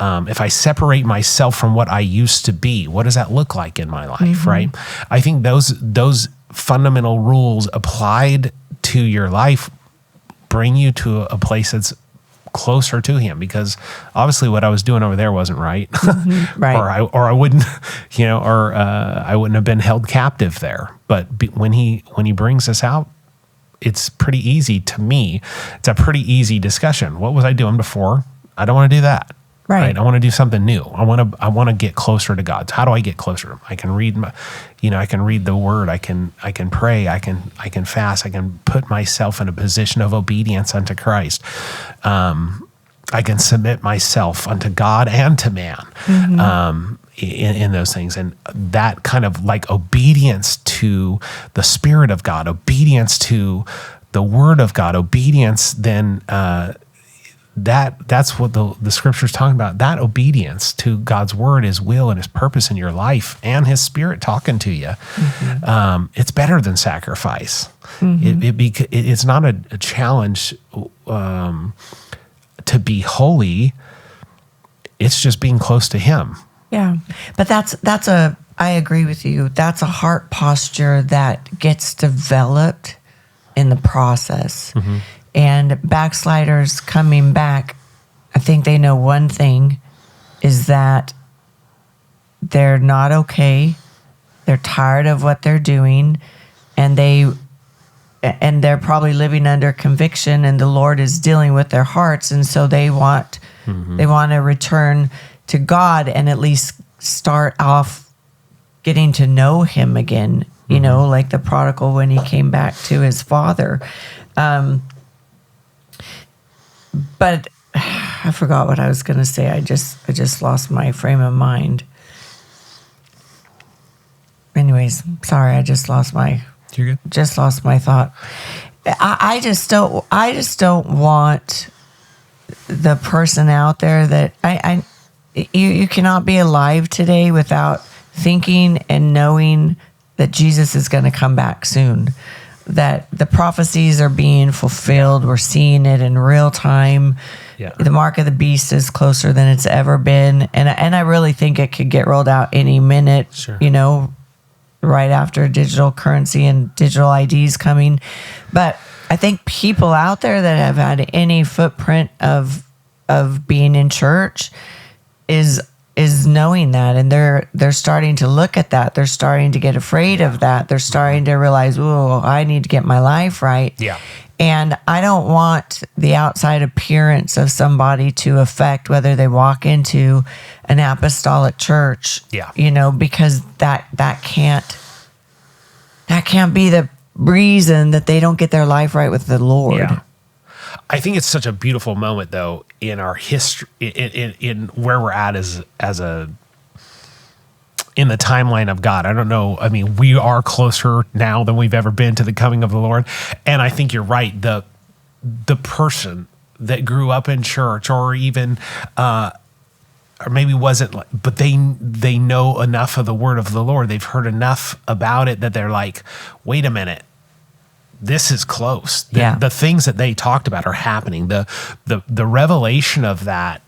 If I separate myself from what I used to be, what does that look like in my life? Right? I think those fundamental rules applied to your life bring you to a place that's closer to him, because obviously what I was doing over there wasn't right. Right. or I wouldn't, I wouldn't have been held captive there. But when he brings us out, it's pretty easy to me. It's a pretty easy discussion. What was I doing before? I don't want to do that. Right. I want to do something new. I want to get closer to God. How do I get closer? I can read I can read the word. I can pray. I can fast. I can put myself in a position of obedience unto Christ. I can submit myself unto God and to man. In those things, and that kind of like obedience to the Spirit of God, obedience to the Word of God, obedience, then that's what the Scripture's talking about. That obedience to God's Word, His will, and His purpose in your life, and His Spirit talking to you. It's better than sacrifice. It's not a challenge to be holy. It's just being close to Him. Yeah, but I agree with you. That's a heart posture that gets developed in the process. And backsliders coming back, I think they know one thing, is that they're not okay. They're tired of what they're doing, and they're probably living under conviction, and the Lord is dealing with their hearts, and so they want to return to God and at least start off getting to know Him again, like the prodigal when he came back to his father. But I forgot what I was going to say. I just lost my frame of mind. Anyways, sorry, I just lost my thought. I just don't want the person out there that you cannot be alive today without thinking and knowing that Jesus is going to come back soon, that the prophecies are being fulfilled. We're seeing it in real time. Yeah. The mark of the beast is closer than it's ever been. And I really think it could get rolled out any minute, Sure. Right after digital currency and digital IDs coming. But I think people out there that have had any footprint of being in church is knowing that, and they're starting to look at that. They're starting to get afraid of that. They're starting to realize, oh, I need to get my life right. Yeah. And I don't want the outside appearance of somebody to affect whether they walk into an apostolic church. Yeah. Because that can't be the reason that they don't get their life right with the Lord. Yeah. I think it's such a beautiful moment, though, in our history, in where we're at as in the timeline of God. I don't know. I mean, we are closer now than we've ever been to the coming of the Lord. And I think you're right. The person that grew up in church, or even, or maybe wasn't, but they know enough of the word of the Lord. They've heard enough about it that they're like, wait a minute, this is close. The things that they talked about are happening. The revelation of that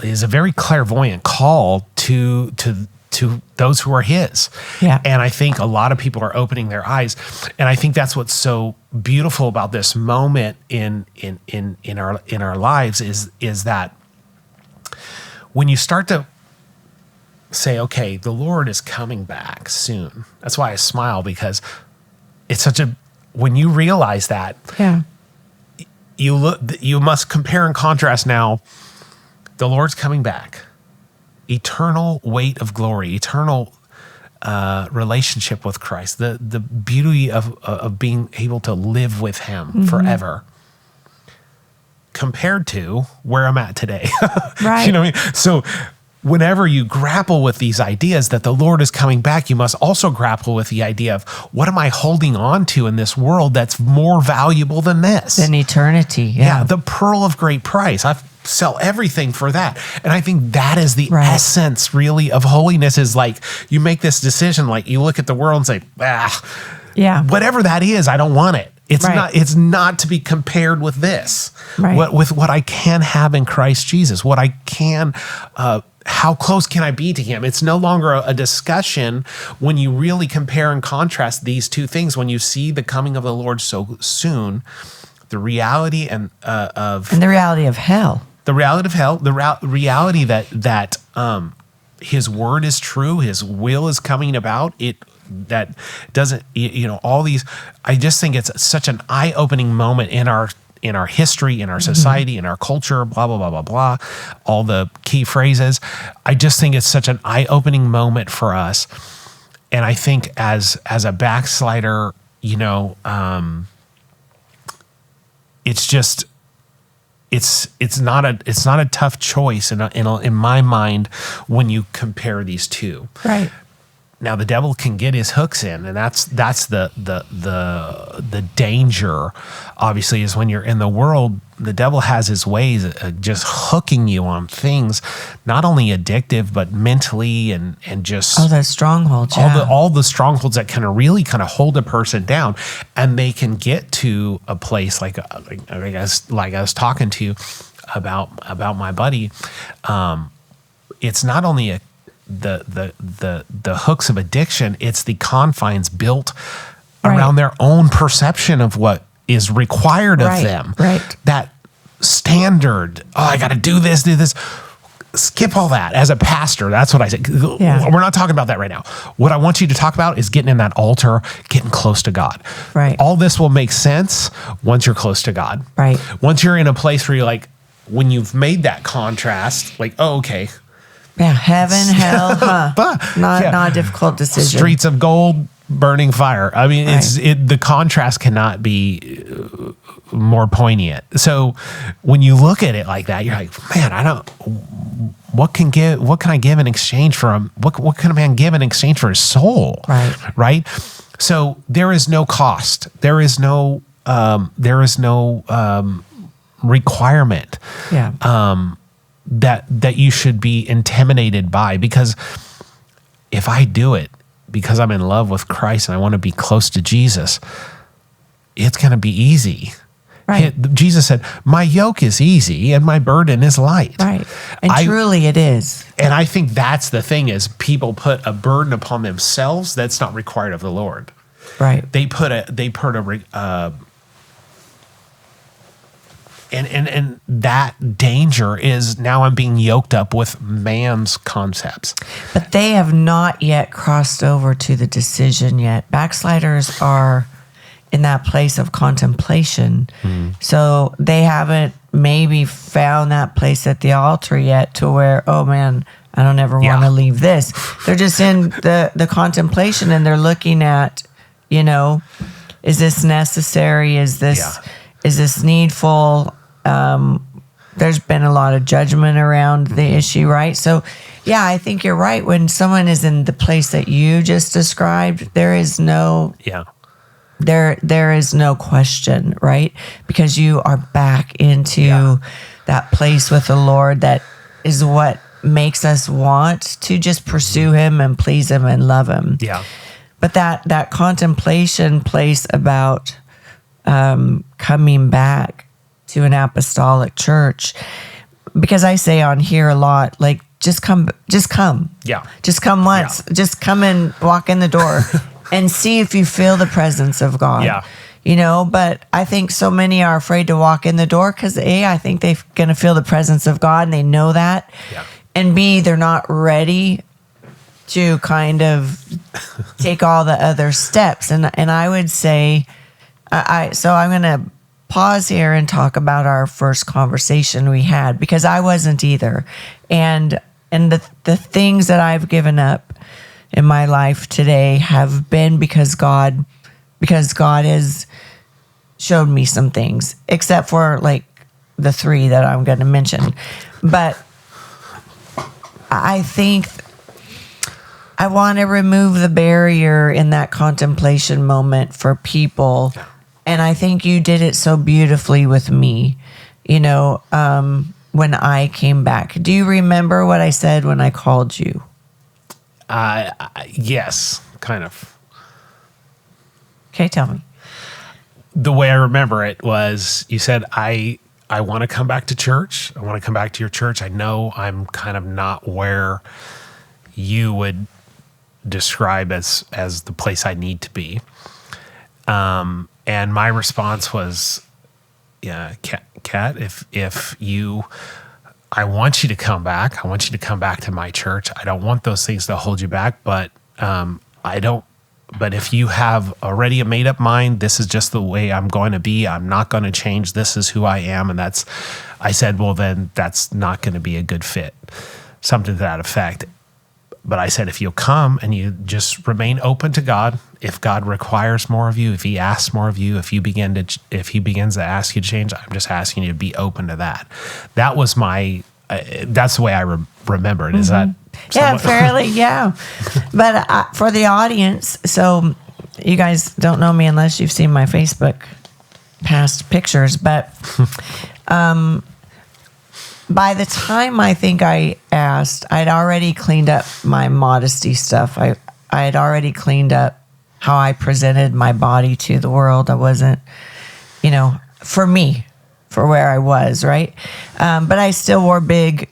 is a very clairvoyant call to those who are his. Yeah. And I think a lot of people are opening their eyes. And I think that's what's so beautiful about this moment in our lives is that when you start to say, okay, the Lord is coming back soon. That's why I smile, because it's when you realize that, you must compare and contrast now. The Lord's coming back. Eternal weight of glory, eternal relationship with Christ, the beauty of being able to live with him forever, compared to where I'm at today. Right. You know what I mean? So whenever you grapple with these ideas that the Lord is coming back, you must also grapple with the idea of, what am I holding on to in this world that's more valuable than this? Than eternity. Yeah. The pearl of great price. I sell everything for that. And I think that is the essence really of holiness, is like, you make this decision, like you look at the world and say, whatever that is, I don't want it. It's not to be compared with this, with what I can have in Christ Jesus, what I can, how close can I be to him? It's no longer a discussion when you really compare and contrast these two things. When you see the coming of the Lord so soon, the reality and the reality of hell, the reality that his word is true, his will is coming about. That doesn't, all these. I just think it's such an eye-opening moment in our history, in our society, in our culture, blah, blah, blah, blah, blah, all the key phrases. I just think it's such an eye-opening moment for us. And I think as a backslider, it's not a tough choice in my mind when you compare these two. Right. Now the devil can get his hooks in, and that's the danger. Obviously, is when you're in the world, the devil has his ways of just hooking you on things, not only addictive but mentally and just the strongholds, all the strongholds that kind of hold a person down, and they can get to a place like I was talking to you about my buddy. It's not only the hooks of addiction, it's the confines built around their own perception of what is required of them. Right. That standard, I got to do this. Skip all that. As a pastor, that's what I said. Yeah. We're not talking about that right now. What I want you to talk about is getting in that altar, getting close to God. Right. All this will make sense once you're close to God. Right. Once you're in a place where you're like, when you've made that contrast, like, oh, okay. Yeah, heaven, hell, not a difficult decision. Streets of gold, burning fire. I mean, the contrast cannot be more poignant. So when you look at it like that, you're like, man, what can I give in exchange for what can a man give in exchange for his soul? Right. So there is no cost. There is no requirement. Yeah. That you should be intimidated by, because if I do it because I'm in love with Christ and I want to be close to Jesus, it's going to be easy. Right. Jesus said, my yoke is easy and my burden is light. Right. And truly it is. And I think that's the thing, is people put a burden upon themselves that's not required of the Lord. Right. And that danger is, now I'm being yoked up with man's concepts. But they have not yet crossed over to the decision yet. Backsliders are in that place of contemplation. So they haven't maybe found that place at the altar yet to where, oh man, I don't ever want to leave this. They're just in the contemplation, and they're looking at, is this necessary? Is this needful? there's been a lot of judgment around the issue, right? So, yeah, I think you're right. When someone is in the place that you just described, there is no there is no question, right? Because you are back into that place with the Lord that is what makes us want to just pursue him and please him and love him. Yeah. But that contemplation place about coming back to an apostolic church, because I say on here a lot, like, just come. Yeah. Just come once. Yeah. Just come and walk in the door and see if you feel the presence of God. Yeah. You know, but I think so many are afraid to walk in the door because A, I think they're going to feel the presence of God and they know that. Yeah. And B, they're not ready to kind of take all the other steps. And I would say, so I'm going to pause here and talk about our first conversation we had, because I wasn't either. And the things that I've given up in my life today have been because God has showed me some things, except for like the 3 that I'm going to mention. But I think I want to remove the barrier in that contemplation moment for people. And I think you did it so beautifully with me, you know, when I came back. Do you remember what I said when I called you? Yes, kind of. Okay, tell me. The way I remember it was, you said, I want to come back to church. I want to come back to your church. I know I'm kind of not where you would describe as the place I need to be. And my response was, yeah, Kat, if you, I want you to come back. I want you to come back to my church. I don't want those things to hold you back, but but if you have already a made up mind, this is just the way I'm going to be. I'm not going to change. This is who I am. And I said, well, then that's not going to be a good fit. Something to that effect. But I said, if you'll come and you just remain open to God, if God requires more of you, if he asks more of you, if he begins to ask you to change, I'm just asking you to be open to that. That was that's the way I remember it. Is that? Yeah, fairly, yeah. But for the audience, so you guys don't know me unless you've seen my Facebook past pictures, but by the time I think I asked, I'd already cleaned up my modesty stuff. I had already cleaned up how I presented my body to the world. I wasn't, you know, for me, for where I was, right? But I still wore big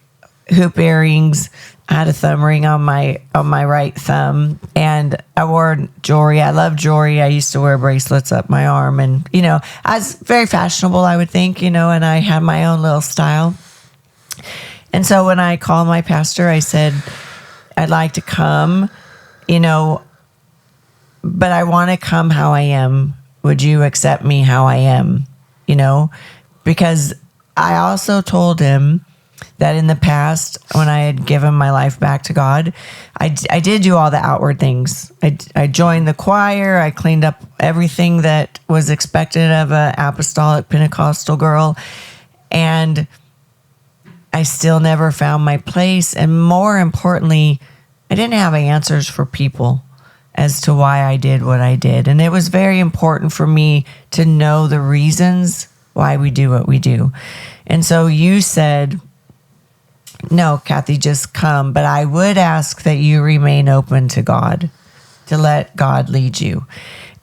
hoop earrings. I had a thumb ring on my right thumb, and I wore jewelry. I love jewelry. I used to wear bracelets up my arm, and, you know, I was very fashionable, I would think, you know, and I had my own little style. And so when I called my pastor, I said, I'd like to come, you know, but I want to come how I am. Would you accept me how I am? You know, because I also told him that in the past, when I had given my life back to God, I did do all the outward things. I joined the choir. I cleaned up everything that was expected of an apostolic Pentecostal girl. And I still never found my place. And more importantly, I didn't have answers for people as to why I did what I did. And it was very important for me to know the reasons why we do what we do. And so you said, no, Kathy, just come. But I would ask that you remain open to God, to let God lead you.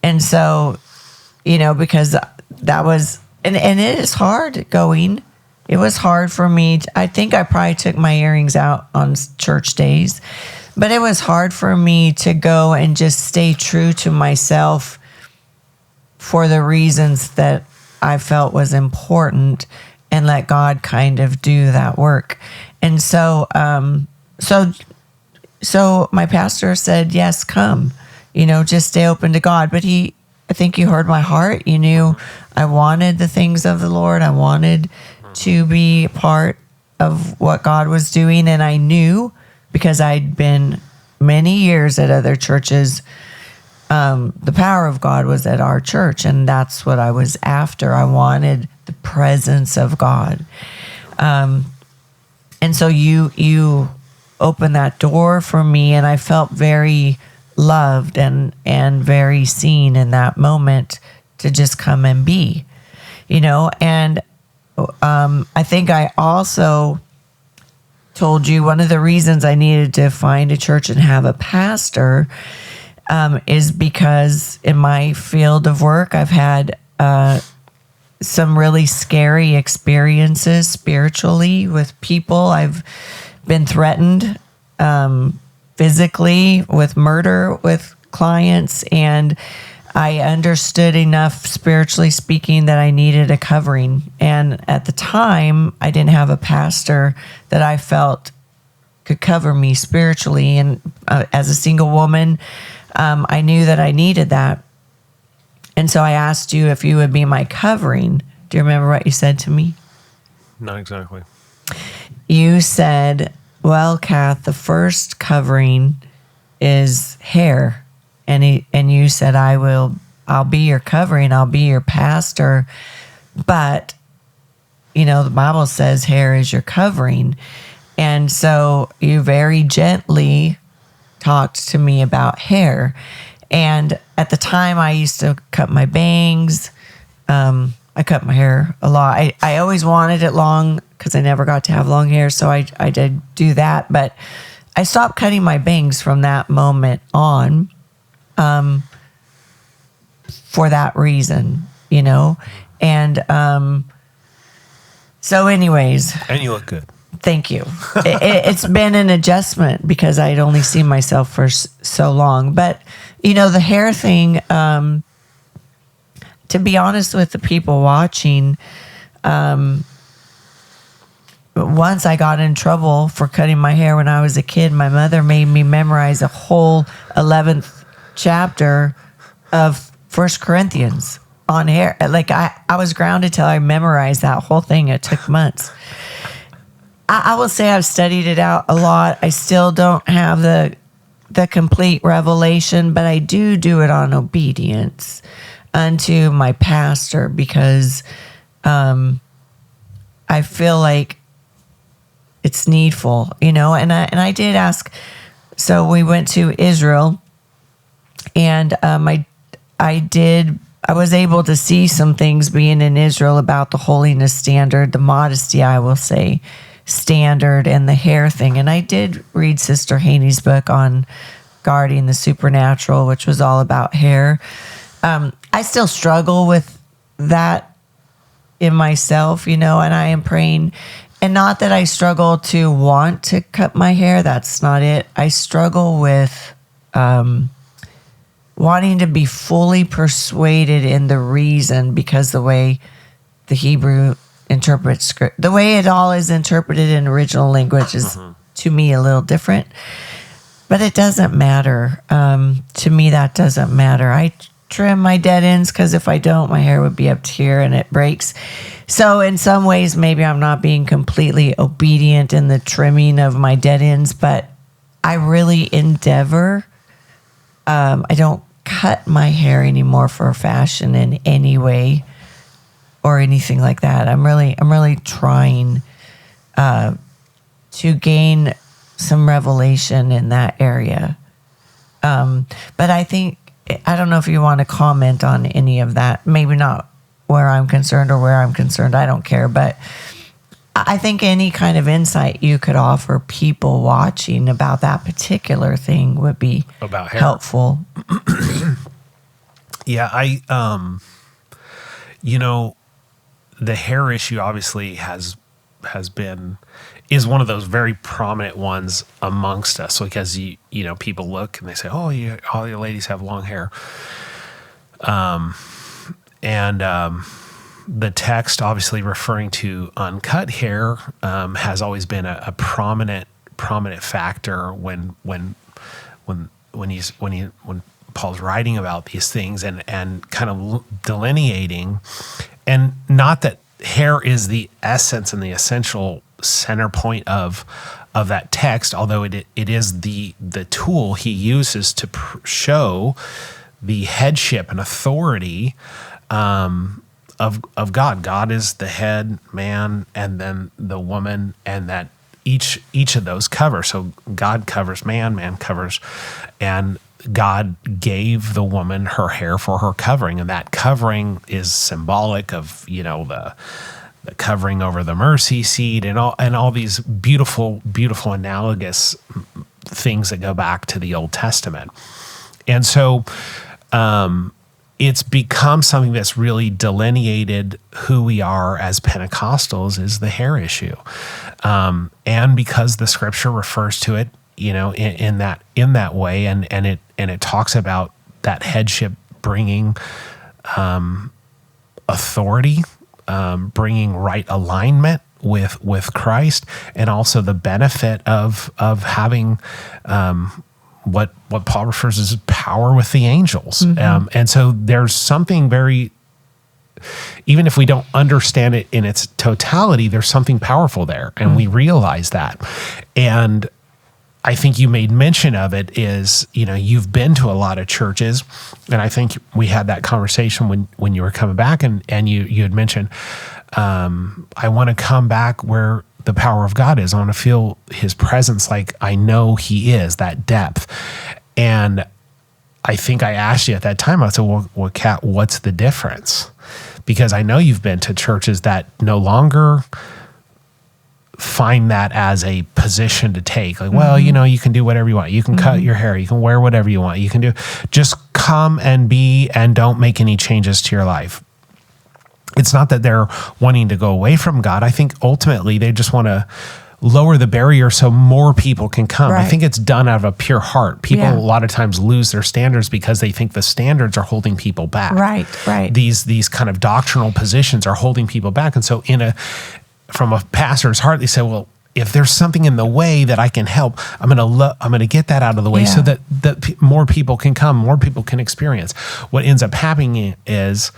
And so, you know, because that was, and it is hard going. It was hard for me. I think I probably took my earrings out on church days, but it was hard for me to go and just stay true to myself for the reasons that I felt was important and let God kind of do that work. And so, so my pastor said, yes, come, you know, just stay open to God. But I think you heard my heart. You knew I wanted the things of the Lord. I wanted to be part of what God was doing. And I knew, because I'd been many years at other churches, the power of God was at our church. And that's what I was after. I wanted the presence of God. And so you opened that door for me, and I felt very loved and very seen in that moment to just come and be, and I think I also told you one of the reasons I needed to find a church and have a pastor is because in my field of work, I've had some really scary experiences spiritually with people. I've been threatened physically with murder with clients, and I understood enough spiritually speaking that I needed a covering. And at the time, I didn't have a pastor that I felt could cover me spiritually. And as a single woman, I knew that I needed that. And so I asked you if you would be my covering. Do you remember what you said to me? Not exactly. You said, well, Kath, the first covering is hair. And you said, I'll be your covering, I'll be your pastor. But, the Bible says hair is your covering. And so you very gently talked to me about hair. And at the time, I used to cut my bangs. I cut my hair a lot. I always wanted it long because I never got to have long hair. So I did do that. But I stopped cutting my bangs from that moment on. For that reason, and so anyways. And you look good. Thank you. It's been an adjustment because I'd only seen myself for so long. But, the hair thing, to be honest with the people watching, once I got in trouble for cutting my hair when I was a kid. My mother made me memorize a whole 11th chapter of 1 Corinthians on hair. Like I was grounded till I memorized that whole thing. It took months. I will say I've studied it out a lot. I still don't have the complete revelation, but I do it on obedience unto my pastor because I feel like it's needful, and I did ask. So we went to Israel. And I was able to see some things being in Israel about the holiness standard, the modesty, I will say, standard, and the hair thing. And I did read Sister Haney's book on guarding the supernatural, which was all about hair. I still struggle with that in myself, and I am praying. And not that I struggle to want to cut my hair. That's not it. I struggle with wanting to be fully persuaded in the reason, because the way the Hebrew interprets script, the way it all is interpreted in original language is to me a little different, but it doesn't matter. To me, that doesn't matter. I trim my dead ends because if I don't, my hair would be up to here and it breaks. So in some ways, maybe I'm not being completely obedient in the trimming of my dead ends, but I really endeavor. I don't cut my hair anymore for fashion in any way or anything like that. I'm really trying to gain some revelation in that area. But I don't know if you want to comment on any of that. Maybe not where I'm concerned or where I'm concerned. I don't care. But I think any kind of insight you could offer people watching about that particular thing would be about hair. Helpful. Yeah, the hair issue obviously is one of those very prominent ones amongst us, because people look and they say, "Oh, all your ladies have long hair," the text obviously referring to uncut hair has always been a prominent factor when Paul's writing about these things and kind of delineating, and not that hair is the essence and the essential center point of that text, although it is the tool he uses to show the headship and authority of God. God is the head, man, and then the woman, and that each of those cover. So God covers man, man covers, and God gave the woman her hair for her covering, and that covering is symbolic of, the covering over the mercy seat and all these beautiful analogous things that go back to the Old Testament. And so it's become something that's really delineated who we are as Pentecostals is the hair issue. And because the scripture refers to it, in that way, and it talks about that headship bringing authority, bringing right alignment with Christ, and also the benefit of having what Paul refers as power with the angels. And so there's something very, even if we don't understand it in its totality, there's something powerful there, and we realize that. And I think you made mention of it is, you've been to a lot of churches, and I think we had that conversation when you were coming back, and you had mentioned, I want to come back where the power of God is. I want to feel his presence like I know he is, that depth. And I think I asked you at that time, I said, well, Kat, what's the difference? Because I know you've been to churches that no longer find that as a position to take. Like, well, you can do whatever you want. You can cut your hair. You can wear whatever you want. You can just come and be, and don't make any changes to your life. It's not that they're wanting to go away from God. I think ultimately they just want to lower the barrier so more people can come. Right. I think it's done out of a pure heart. People a lot of times lose their standards because they think the standards are holding people back. Right. These kind of doctrinal positions are holding people back. And so from a pastor's heart, they say, well, if there's something in the way that I can help, I'm going to get that out of the way so that more people can come, more people can experience. What ends up happening is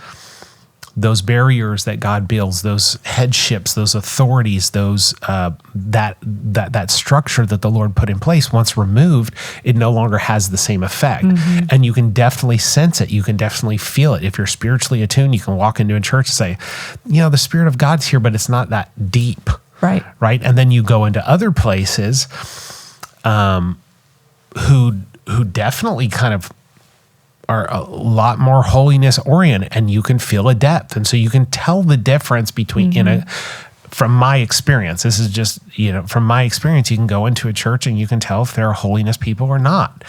those barriers that God builds, those headships, those authorities, those that structure that the Lord put in place, once removed, it no longer has the same effect. And you can definitely sense it. You can definitely feel it. If you're spiritually attuned, you can walk into a church and say, the Spirit of God's here, but it's not that deep. Right. And then you go into other places who definitely kind of are a lot more holiness oriented, and you can feel a depth. And so you can tell the difference between, from my experience, this is just, from my experience, you can go into a church and you can tell if they're holiness people or not.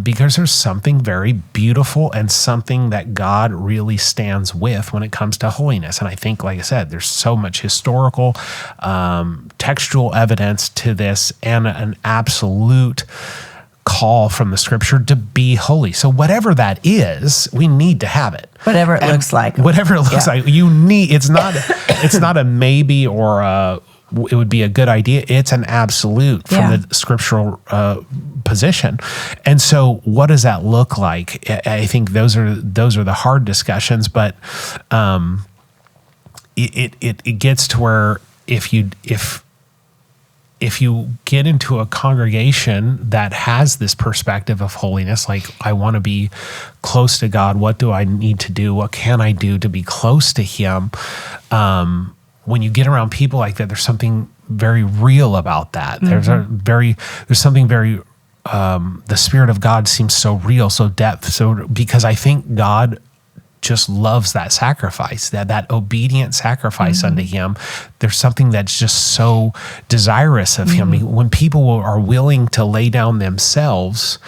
Because there's something very beautiful and something that God really stands with when it comes to holiness. And I think, like I said, there's so much historical, textual evidence to this, and an absolute call from the scripture to be holy. So whatever that is, we need to have it. Whatever it looks like. Whatever it looks like. You need, it's not a maybe or it would be a good idea. It's an absolute from the scriptural position. And so what does that look like? I think those are the hard discussions, but it gets to where if you get into a congregation that has this perspective of holiness, like I want to be close to God, what do I need to do? What can I do to be close to him? When you get around people like that, there's something very real about that. There's something very, the Spirit of God seems so real, so depth. So, because I think God just loves that sacrifice, that obedient sacrifice unto him. There's something that's just so desirous of him. When people are willing to lay down themselves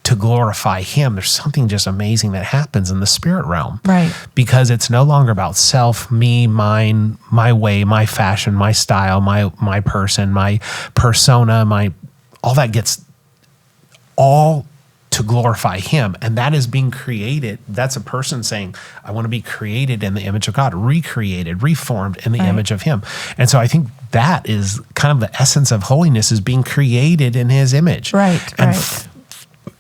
to glorify him, there's something just amazing that happens in the spirit realm. Right. Because it's no longer about self, me, mine, my way, my fashion, my style, my person, my persona, all that gets all to glorify him. And that is being created. That's a person saying, I want to be created in the image of God, recreated, reformed in the image of him. And so I think that is kind of the essence of holiness, is being created in his image. And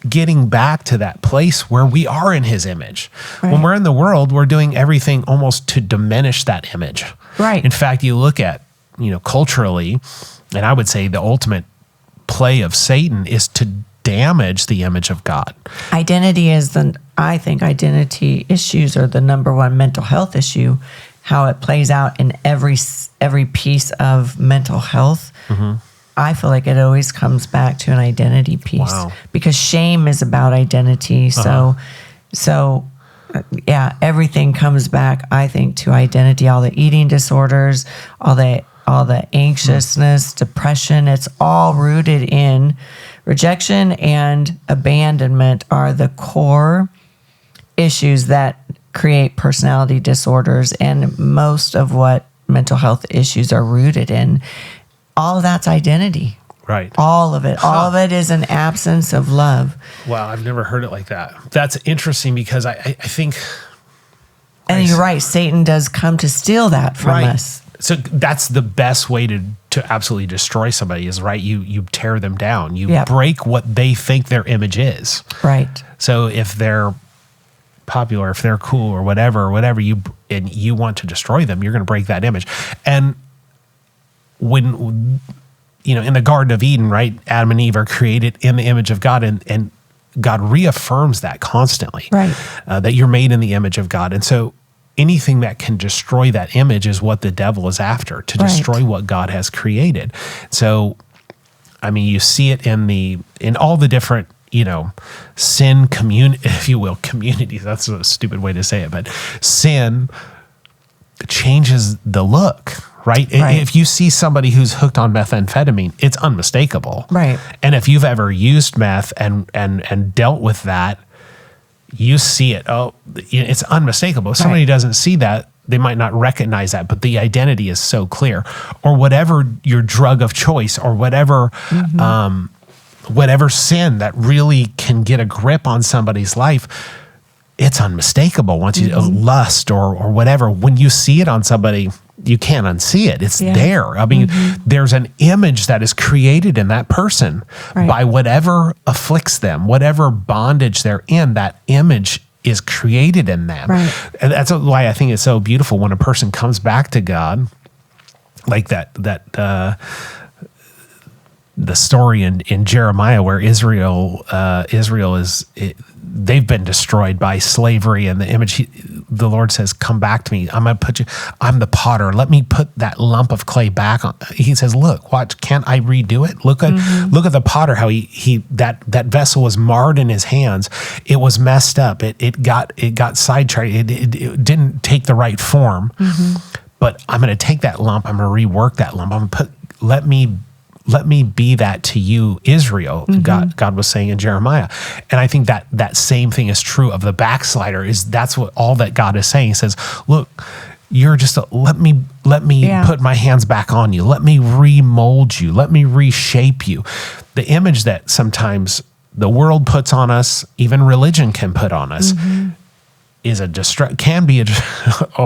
getting back to that place where we are in his image. When we're in the world, we're doing everything almost to diminish that image. In fact, you look at, culturally, and I would say the ultimate play of Satan is to damage the image of God. I think identity issues are the number one mental health issue. How it plays out in every piece of mental health. I feel like it always comes back to an identity piece. Wow. Because shame is about identity. So everything comes back, I think, to identity. All the eating disorders, all the anxiousness, depression, it's all rooted in rejection and abandonment are the core issues that create personality disorders, and most of what mental health issues are rooted in. All of that's identity. Right. All of it. All of it is an absence of love. Wow, I've never heard it like that. That's interesting because I think... And you're right, Satan does come to steal that from us. So that's the best way to absolutely destroy somebody is, right, you tear them down. You break what they think their image is. Right. So if they're popular, if they're cool or whatever you want to destroy them, you're going to break that image. And when, in the Garden of Eden, right, Adam and Eve are created in the image of God, and God reaffirms that constantly, right, that you're made in the image of God. And so anything that can destroy that image is what the devil is after, to destroy what God has created. So, I mean, you see it in all the different, sin community, if you will, communities. That's a stupid way to say it, but sin changes the look, right? If you see somebody who's hooked on methamphetamine, it's unmistakable. Right. And if you've ever used meth and dealt with that, you see it. Oh, it's unmistakable. If somebody doesn't see that, they might not recognize that, but the identity is so clear. Or whatever your drug of choice, or whatever whatever sin that really can get a grip on somebody's life, it's unmistakable. Once you lust or whatever, when you see it on somebody, you can't unsee it. It's there. I mean, there's an image that is created in that person by whatever afflicts them, whatever bondage they're in, that image is created in them. Right. And that's why I think it's so beautiful when a person comes back to God, like the story in Jeremiah where Israel is, they've been destroyed by slavery and the image. The Lord says, come back to me. I'm going to put you, I'm the potter. Let me put that lump of clay back on. He says, look, watch, can't I redo it? Look at the potter, how that vessel was marred in his hands. It was messed up. It got sidetracked. It didn't take the right form, but I'm going to take that lump. I'm going to rework that lump. I'm going to let me be that to you, Israel, God was saying in Jeremiah. And I think that same thing is true of the backslider. That's what all that God is saying. He says, look, you're just let me put my hands back on you. Let me remold you. Let me reshape you. The image that sometimes the world puts on us, even religion can put on us, is can be a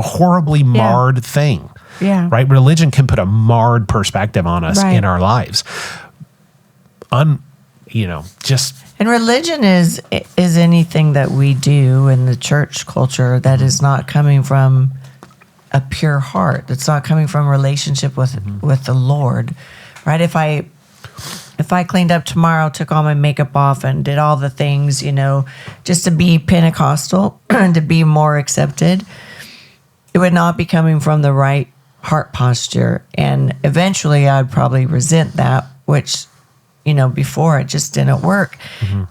horribly marred thing. Yeah. Right? Religion can put a marred perspective on us in our lives. And religion is anything that we do in the church culture that is not coming from a pure heart. It's not coming from a relationship with the Lord. Right? If I cleaned up tomorrow, took all my makeup off and did all the things, just to be Pentecostal and to be more accepted, it would not be coming from the right heart posture. And eventually I'd probably resent that, which, before it just didn't work.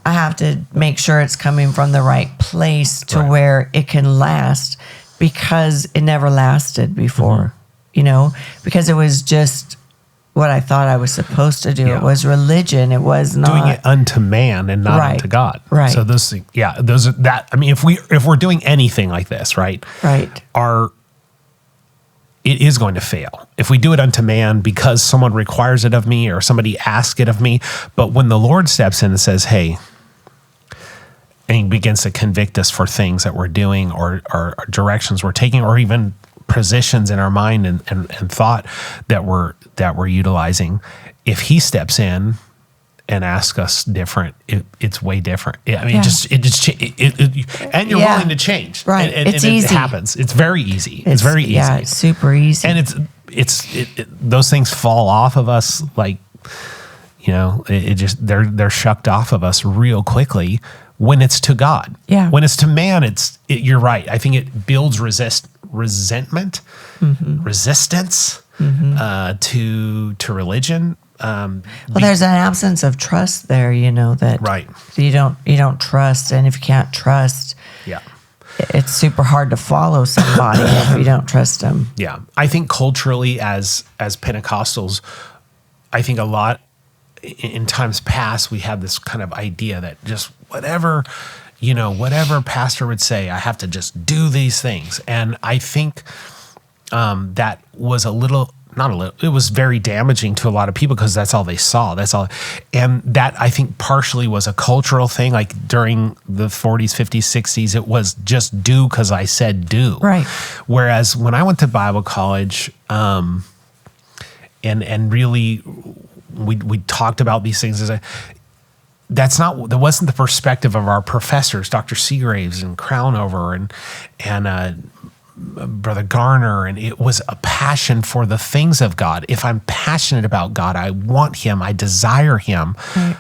I have to make sure it's coming from the right place to where it can last, because it never lasted before, because it was just what I thought I was supposed to do. Yeah. It was religion. It was not doing it unto man and not unto God. Right. So those are that. I mean, if we're doing anything like this, right? It is going to fail. If we do it unto man because someone requires it of me or somebody asks it of me, but when the Lord steps in and says, hey, and he begins to convict us for things that we're doing or directions we're taking, or even positions in our mind and thought that we're utilizing, if he steps in and asks us different, it's way different. I mean, and you're willing to change, right? And it's easy. It happens. It's very easy. It's very easy. Yeah, it's super easy. And those things fall off of us like, You know, it just they're shucked off of us real quickly when it's to God. Yeah. When it's to man, you're right. I think it builds resentment, resistance to religion. Well, there's an absence of trust there, you know, that Right. you don't trust, and if you can't trust, Yeah. it's super hard to follow somebody if you don't trust them. Yeah. I think culturally as Pentecostals, I think a lot in times past, we had this kind of idea that just whatever pastor would say, I have to just do these things. And I think that was it was very damaging to a lot of people because that's all they saw. That's all. And that I think partially was a cultural thing. Like during the 40s, 50s, 60s, it was just do because I said do. Right. Whereas when I went to Bible college, and really we talked about these things that wasn't the perspective of our professors, Dr. Seagraves and Crownover and Brother Garner, and it was a passion for the things of God. If I'm passionate about God, I want him, I desire him, right.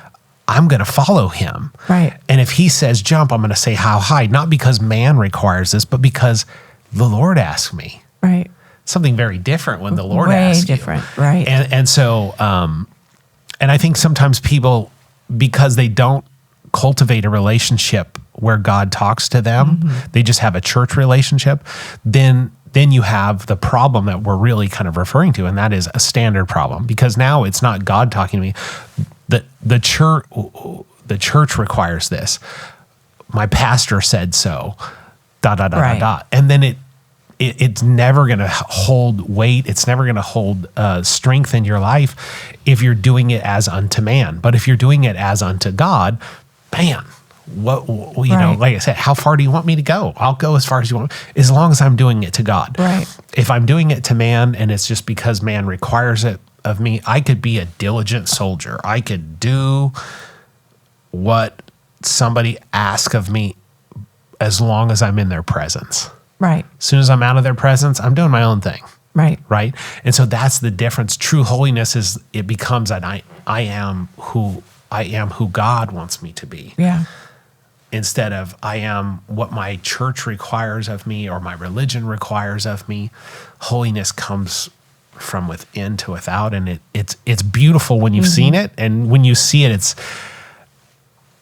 I'm going to follow him. Right. And if he says jump, I'm going to say how high, not because man requires this, but because the Lord asked me. Right. Something very different when the Lord Way asks different, you. right. And so, and I think sometimes people, because they don't cultivate a relationship where God talks to them, they just have a church relationship, then you have the problem that we're really kind of referring to, and that is a standard problem. Because now it's not God talking to me. The church requires this. My pastor said so. Right. And then it's never going to hold weight. It's never going to hold strength in your life if you're doing it as unto man. But if you're doing it as unto God, man, what you know, like I said, how far do you want me to go? I'll go as far as you want, as long as I'm doing it to God. Right. If I'm doing it to man and it's just because man requires it of me, I could be a diligent soldier. I could do what somebody asks of me as long as I'm in their presence. Right. As soon as I'm out of their presence, I'm doing my own thing. Right. Right. And so that's the difference. True holiness is it becomes that I am who God wants me to be. Yeah. Instead of I am what my church requires of me or my religion requires of me. Holiness comes from within to without, and it's beautiful when you've seen it, and when you see it,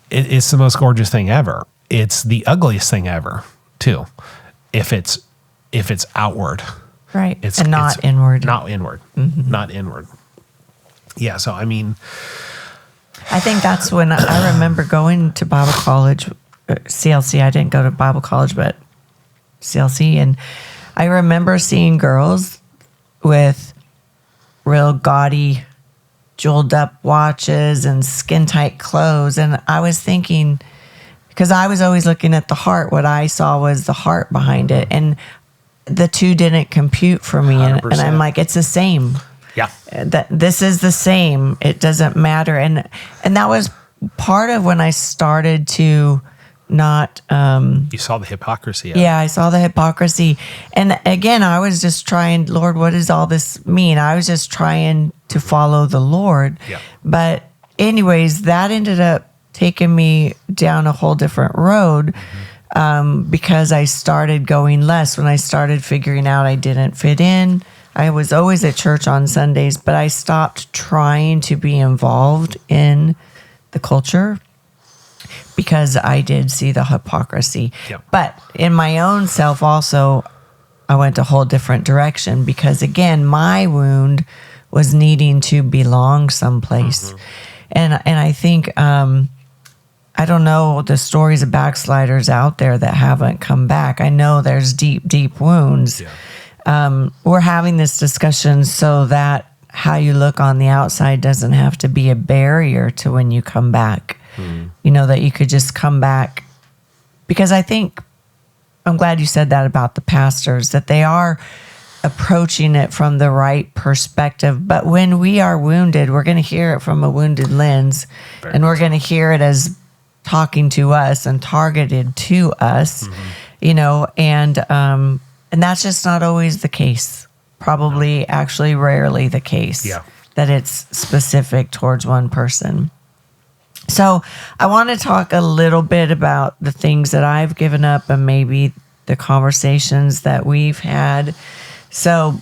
it's the most gorgeous thing ever. It's the ugliest thing ever, too, if it's outward, right, it's not inward, not inward. Yeah, so I mean, I think that's when I remember going to Bible college, CLC. I didn't go to Bible college, but CLC. And I remember seeing girls with real gaudy, jeweled up watches and skin tight clothes. And I was thinking, because I was always looking at the heart, what I saw was the heart behind it. And the two didn't compute for me. And I'm like, it's the same. Yeah. That this is the same. It doesn't matter. And that was part of when I started to not you saw the hypocrisy. Yeah, I saw the hypocrisy. And again, I was just trying, Lord, what does all this mean? I was just trying to follow the Lord. Yeah. But anyways, that ended up taking me down a whole different road. Because I started going less when I started figuring out I didn't fit in. I was always at church on Sundays, but I stopped trying to be involved in the culture because I did see the hypocrisy. Yep. But in my own self also, I went a whole different direction because, again, my wound was needing to belong someplace. And I think, I don't know the stories of backsliders out there that haven't come back. I know there's deep, deep wounds. Yeah. We're having this discussion so that how you look on the outside doesn't have to be a barrier to when you come back. You know, that you could just come back. Because I think, I'm glad you said that about the pastors, that they are approaching it from the right perspective. But when we are wounded, we're going to hear it from a wounded lens. And we're going to hear it as talking to us and targeted to us, you know, and that's just not always the case. Probably, actually, rarely the case. Yeah. that it's specific towards one person. So I want to talk a little bit about the things that I've given up and maybe the conversations that we've had. So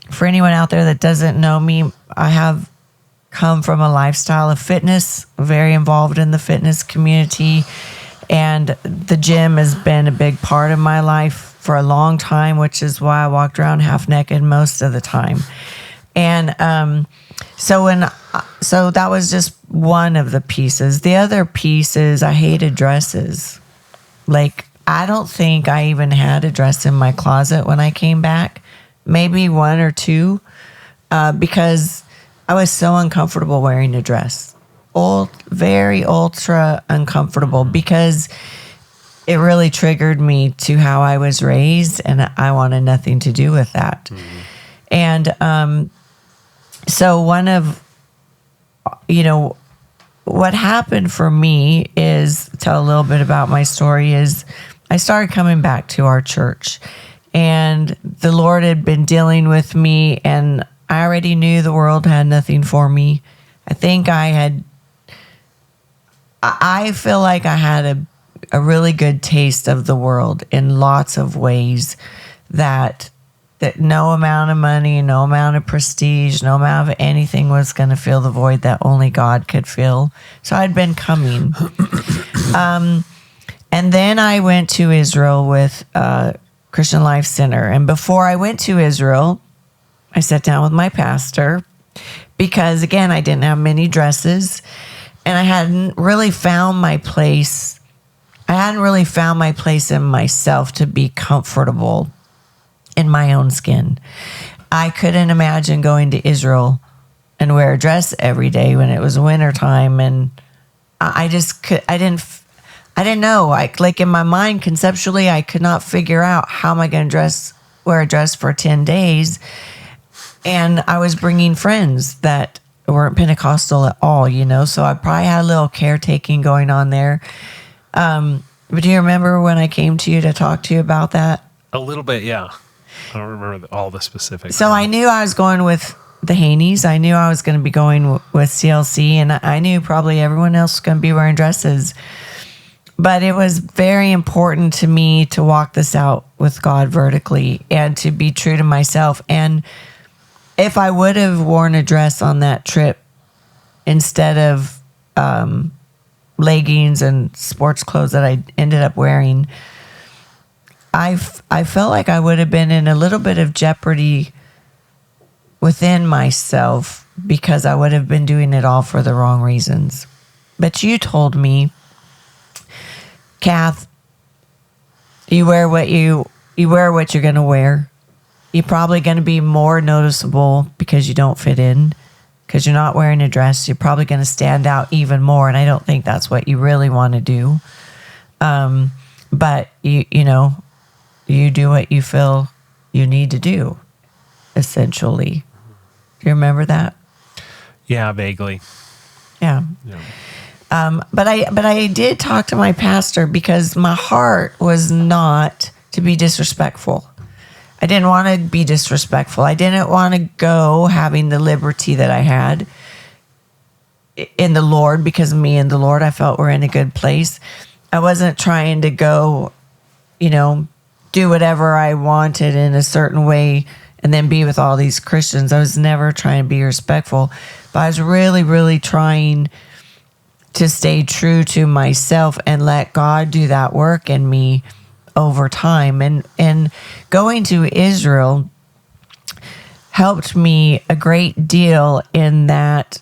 for anyone out there that doesn't know me, I have come from a lifestyle of fitness, very involved in the fitness community, and the gym has been a big part of my life for a long time, which is why I walked around half naked most of the time. And so that was just one of the pieces. The other piece is I hated dresses. Like, I don't think I even had a dress in my closet when I came back, maybe one or two, because I was so uncomfortable wearing a dress. Very ultra uncomfortable, because it really triggered me to how I was raised, and I wanted nothing to do with that. Mm-hmm. And so one of, what happened for me is, tell a little bit about my story, is I started coming back to our church, and the Lord had been dealing with me, and I already knew the world had nothing for me. I think I feel like I had a really good taste of the world in lots of ways, that no amount of money, no amount of prestige, no amount of anything was going to fill the void that only God could fill. So I'd been coming. And then I went to Israel with Christian Life Center. And before I went to Israel, I sat down with my pastor because, again, I didn't have many dresses, and I hadn't really found my place. I hadn't really found my place in myself to be comfortable in my own skin. I couldn't imagine going to Israel and wear a dress every day when it was wintertime, and I didn't know. Like in my mind, conceptually, I could not figure out how am I going to wear a dress for 10 days. And I was bringing friends that weren't Pentecostal at all, so I probably had a little caretaking going on there. But do you remember when I came to you to talk to you about that? A little bit, yeah. I don't remember all the specifics. So I knew I was going with the Haneys. I knew I was going to be going with CLC, and I knew probably everyone else was going to be wearing dresses. But it was very important to me to walk this out with God vertically and to be true to myself. And if I would have worn a dress on that trip instead of leggings and sports clothes that I ended up wearing, I felt like I would have been in a little bit of jeopardy within myself, because I would have been doing it all for the wrong reasons. But you told me, Kath, you wear what you're going to wear. You're probably going to be more noticeable because you don't fit in, because you're not wearing a dress. You're probably going to stand out even more, and I don't think that's what you really want to do. But you do what you feel you need to do, essentially. Do you remember that? Yeah, vaguely. Yeah. But I did talk to my pastor, because my heart was not to be disrespectful. I didn't want to be disrespectful. I didn't want to go having the liberty that I had in the Lord, because me and the Lord, I felt we're in a good place. I wasn't trying to go, do whatever I wanted in a certain way and then be with all these Christians. I was never trying to be respectful, but I was really, really trying to stay true to myself and let God do that work in me over time. And going to Israel helped me a great deal in that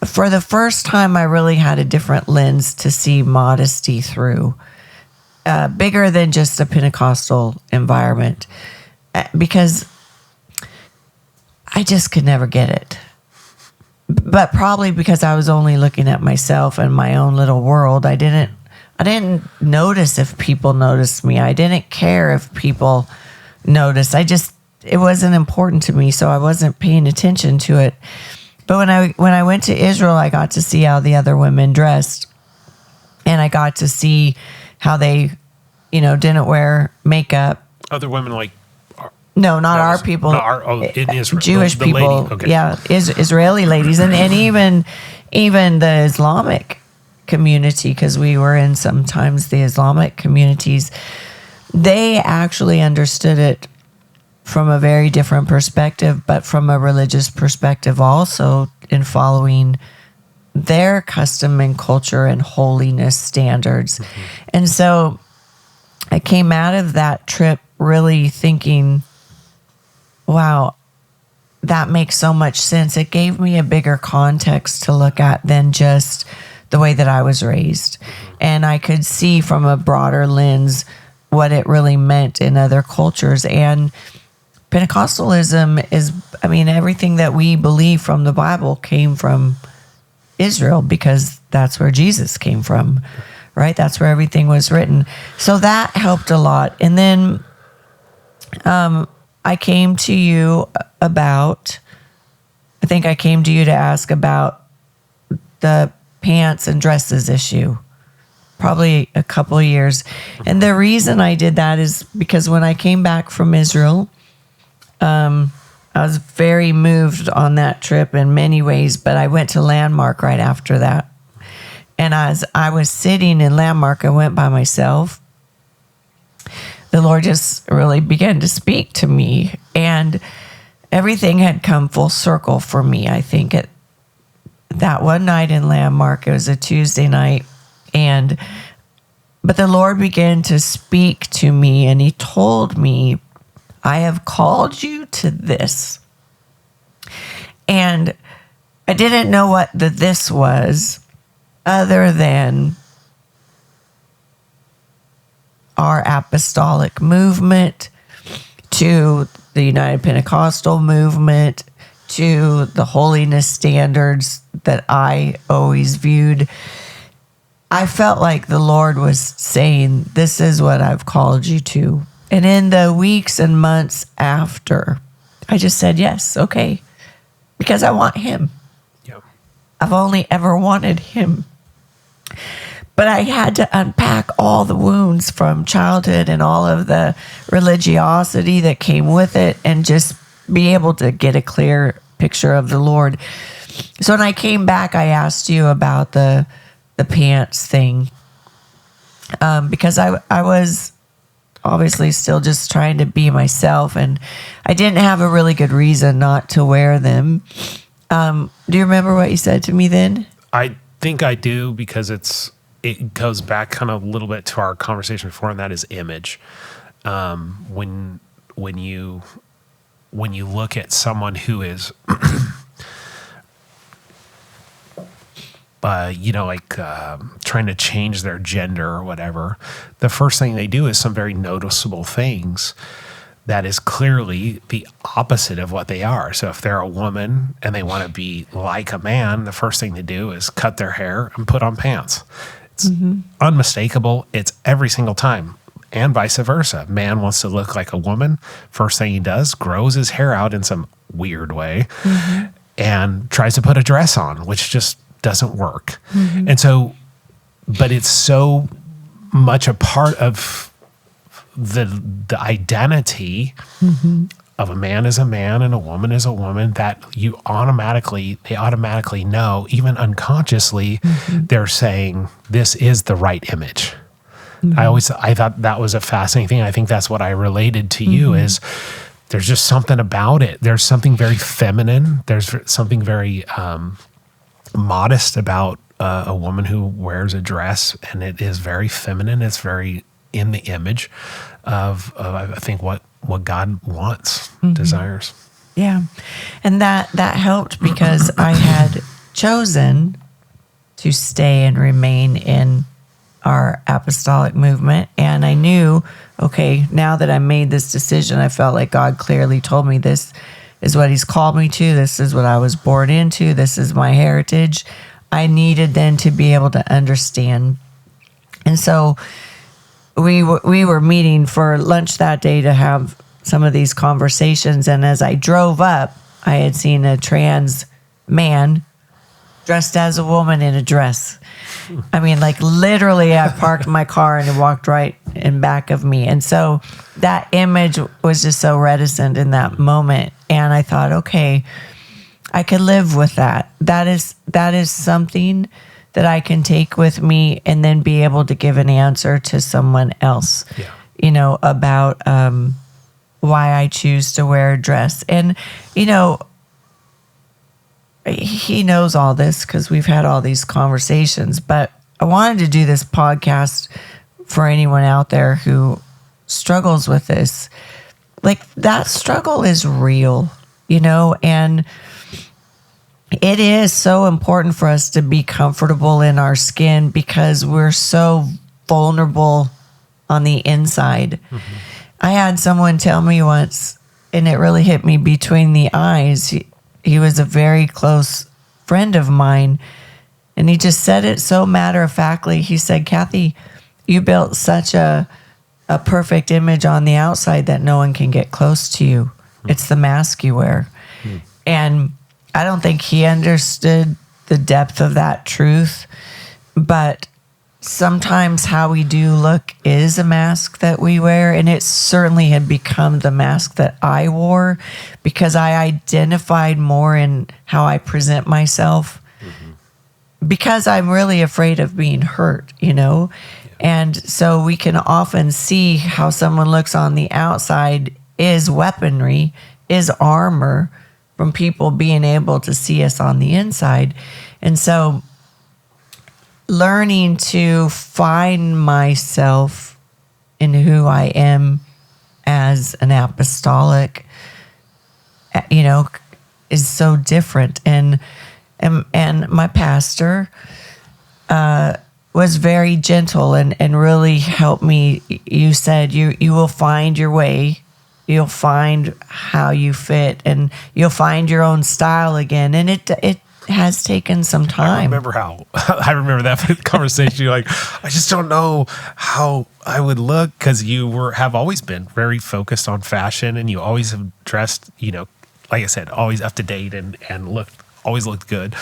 for the first time I really had a different lens to see modesty through, bigger than just a Pentecostal environment, because I just could never get it. But probably because I was only looking at myself and my own little world. I didn't notice if people noticed me. I didn't care if people noticed. It wasn't important to me, so I wasn't paying attention to it. But when I went to Israel, I got to see how the other women dressed, and I got to see how they, didn't wear makeup. Other women, like No, not our people. In Israel. Jewish the people. Lady. Okay. Yeah, Israeli ladies. And even the Islamic community, because we were in sometimes the Islamic communities, they actually understood it from a very different perspective, but from a religious perspective also, in following their custom and culture and holiness standards. Mm-hmm. And so I came out of that trip really thinking, wow, that makes so much sense. It gave me a bigger context to look at than just the way that I was raised. And I could see from a broader lens what it really meant in other cultures. And Pentecostalism is, everything that we believe from the Bible came from Israel, because that's where Jesus came from, right? That's where everything was written. So that helped a lot. And then I came to you to ask about the pants and dresses issue, probably a couple of years. And the reason I did that is because when I came back from Israel, I was very moved on that trip in many ways, but I went to Landmark right after that. And as I was sitting in Landmark, I went by myself. The Lord just really began to speak to me, and everything had come full circle for me. I think that one night in Landmark, it was a Tuesday night, but the Lord began to speak to me, and he told me, I have called you to this. And I didn't know what this was, other than our apostolic movement, to the United Pentecostal movement, to the holiness standards that I always viewed. I felt like the Lord was saying, this is what I've called you to. And in the weeks and months after, I just said, yes, okay, because I want him. Yep. I've only ever wanted him. But I had to unpack all the wounds from childhood and all of the religiosity that came with it, and just be able to get a clear picture of the Lord. So when I came back, I asked you about the pants thing, because I was obviously still just trying to be myself, and I didn't have a really good reason not to wear them. Do you remember what you said to me then? I think I do, because it goes back kind of a little bit to our conversation before, and that is image. When you look at someone who is trying to change their gender or whatever, the first thing they do is some very noticeable things that is clearly the opposite of what they are. So if they're a woman and they want to be like a man, the first thing they do is cut their hair and put on pants. It's unmistakable. It's every single time. And vice versa. Man wants to look like a woman. First thing he does, grows his hair out in some weird way and tries to put a dress on, which just doesn't work. And so, but it's so much a part of the identity of a man as a man and a woman as a woman, that they automatically know, even unconsciously, they're saying this is the right image. I thought that was a fascinating thing. I think that's what I related to you is there's just something about it. There's something very feminine. There's something very modest about a woman who wears a dress, and it is very feminine. It's very in the image of I think what God wants, desires. Yeah. And that helped, because I had chosen to stay and remain in our apostolic movement. And I knew, okay, now that I made this decision, I felt like God clearly told me this is what he's called me to. This is what I was born into. This is my heritage. I needed then to be able to understand. And so we were meeting for lunch that day to have some of these conversations. And as I drove up, I had seen a trans man dressed as a woman in a dress. I mean, like literally, I parked my car and walked right in back of me. And so that image was just so reticent in that moment. And I thought, okay, I could live with that. That is something that I can take with me and then be able to give an answer to someone else, about why I choose to wear a dress. And, he knows all this because we've had all these conversations, but I wanted to do this podcast for anyone out there who struggles with this. Like, that struggle is real, and it is so important for us to be comfortable in our skin because we're so vulnerable on the inside. Mm-hmm. I had someone tell me once, and it really hit me between the eyes. He was a very close friend of mine, and he just said it so matter-of-factly. He said, Kathy, you built such a perfect image on the outside that no one can get close to you. Mm-hmm. It's the mask you wear. Mm-hmm. And I don't think he understood the depth of that truth, but sometimes how we do look is a mask that we wear, and it certainly had become the mask that I wore because I identified more in how I present myself because I'm really afraid of being hurt, Yeah. And so we can often see how someone looks on the outside is weaponry, is armor from people being able to see us on the inside. And so learning to find myself in who I am as an apostolic, is so different. And my pastor was very gentle and really helped me. You said you will find your way. You'll find how you fit, and you'll find your own style again. And it has taken some time. I remember that conversation. You're like, I just don't know how I would look because you have always been very focused on fashion, and you always have dressed, like I said, always up to date and always looked good.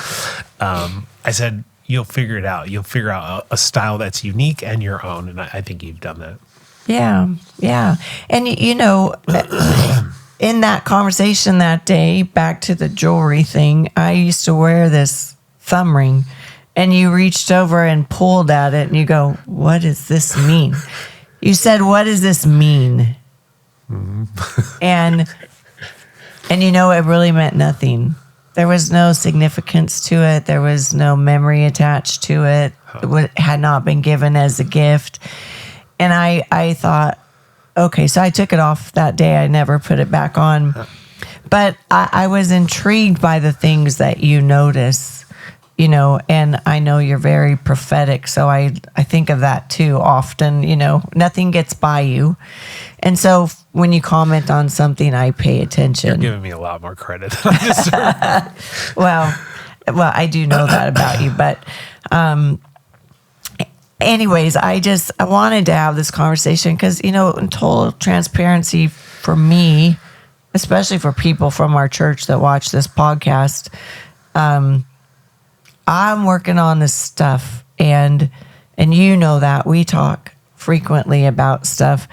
I said, you'll figure it out. You'll figure out a style that's unique and your own, and I think you've done that. Yeah. And, in that conversation that day, back to the jewelry thing, I used to wear this thumb ring, and you reached over and pulled at it, and you go, what does this mean? You said, what does this mean? Mm-hmm. And it really meant nothing. There was no significance to it. There was no memory attached to it. It had not been given as a gift. And I thought, okay, so I took it off that day. I never put it back on. But I was intrigued by the things that you notice, and I know you're very prophetic. So I think of that too often, nothing gets by you. And so when you comment on something, I pay attention. You're giving me a lot more credit than I deserve. Well, I do know that about you, but anyways, I wanted to have this conversation because, in total transparency for me, especially for people from our church that watch this podcast, I'm working on this stuff, and that we talk frequently about stuff,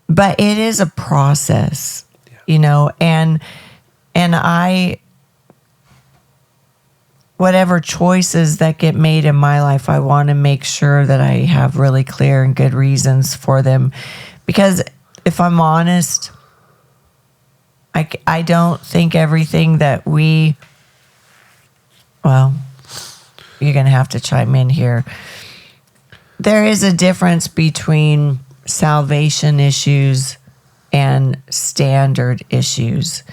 but it is a process, and I. Whatever choices that get made in my life, I want to make sure that I have really clear and good reasons for them. Because if I'm honest, I don't think everything that you're going to have to chime in here. There is a difference between salvation issues and standard issues.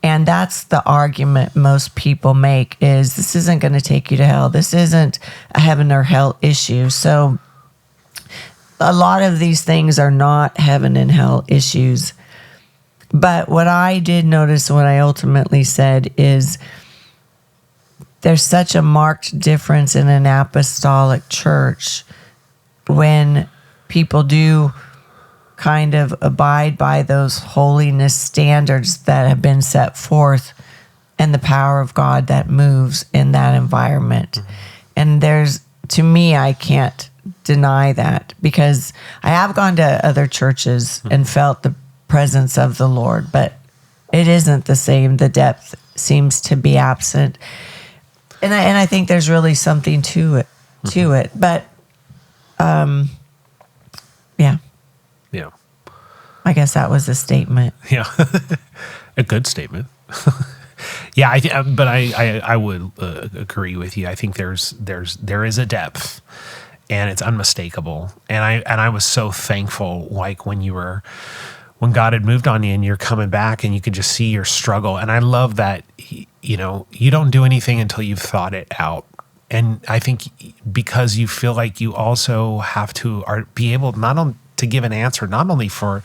And that's the argument most people make is this isn't going to take you to hell. This isn't a heaven or hell issue. So a lot of these things are not heaven and hell issues. But what I did notice, what I ultimately said is there's such a marked difference in an apostolic church when people do kind of abide by those holiness standards that have been set forth and the power of God that moves in that environment. Mm-hmm. And to me, I can't deny that, because I have gone to other churches and felt the presence of the Lord, but it isn't the same. The depth seems to be absent. And I think there's really something to it, But, yeah. Yeah. I guess that was a statement. Yeah. A good statement. Yeah, but I would agree with you. I think there is a depth, and it's unmistakable. And I was so thankful, like when God had moved on you and you're coming back and you could just see your struggle. And I love that, you don't do anything until you've thought it out. And I think because you feel like you also have to be able not only to give an answer, not only for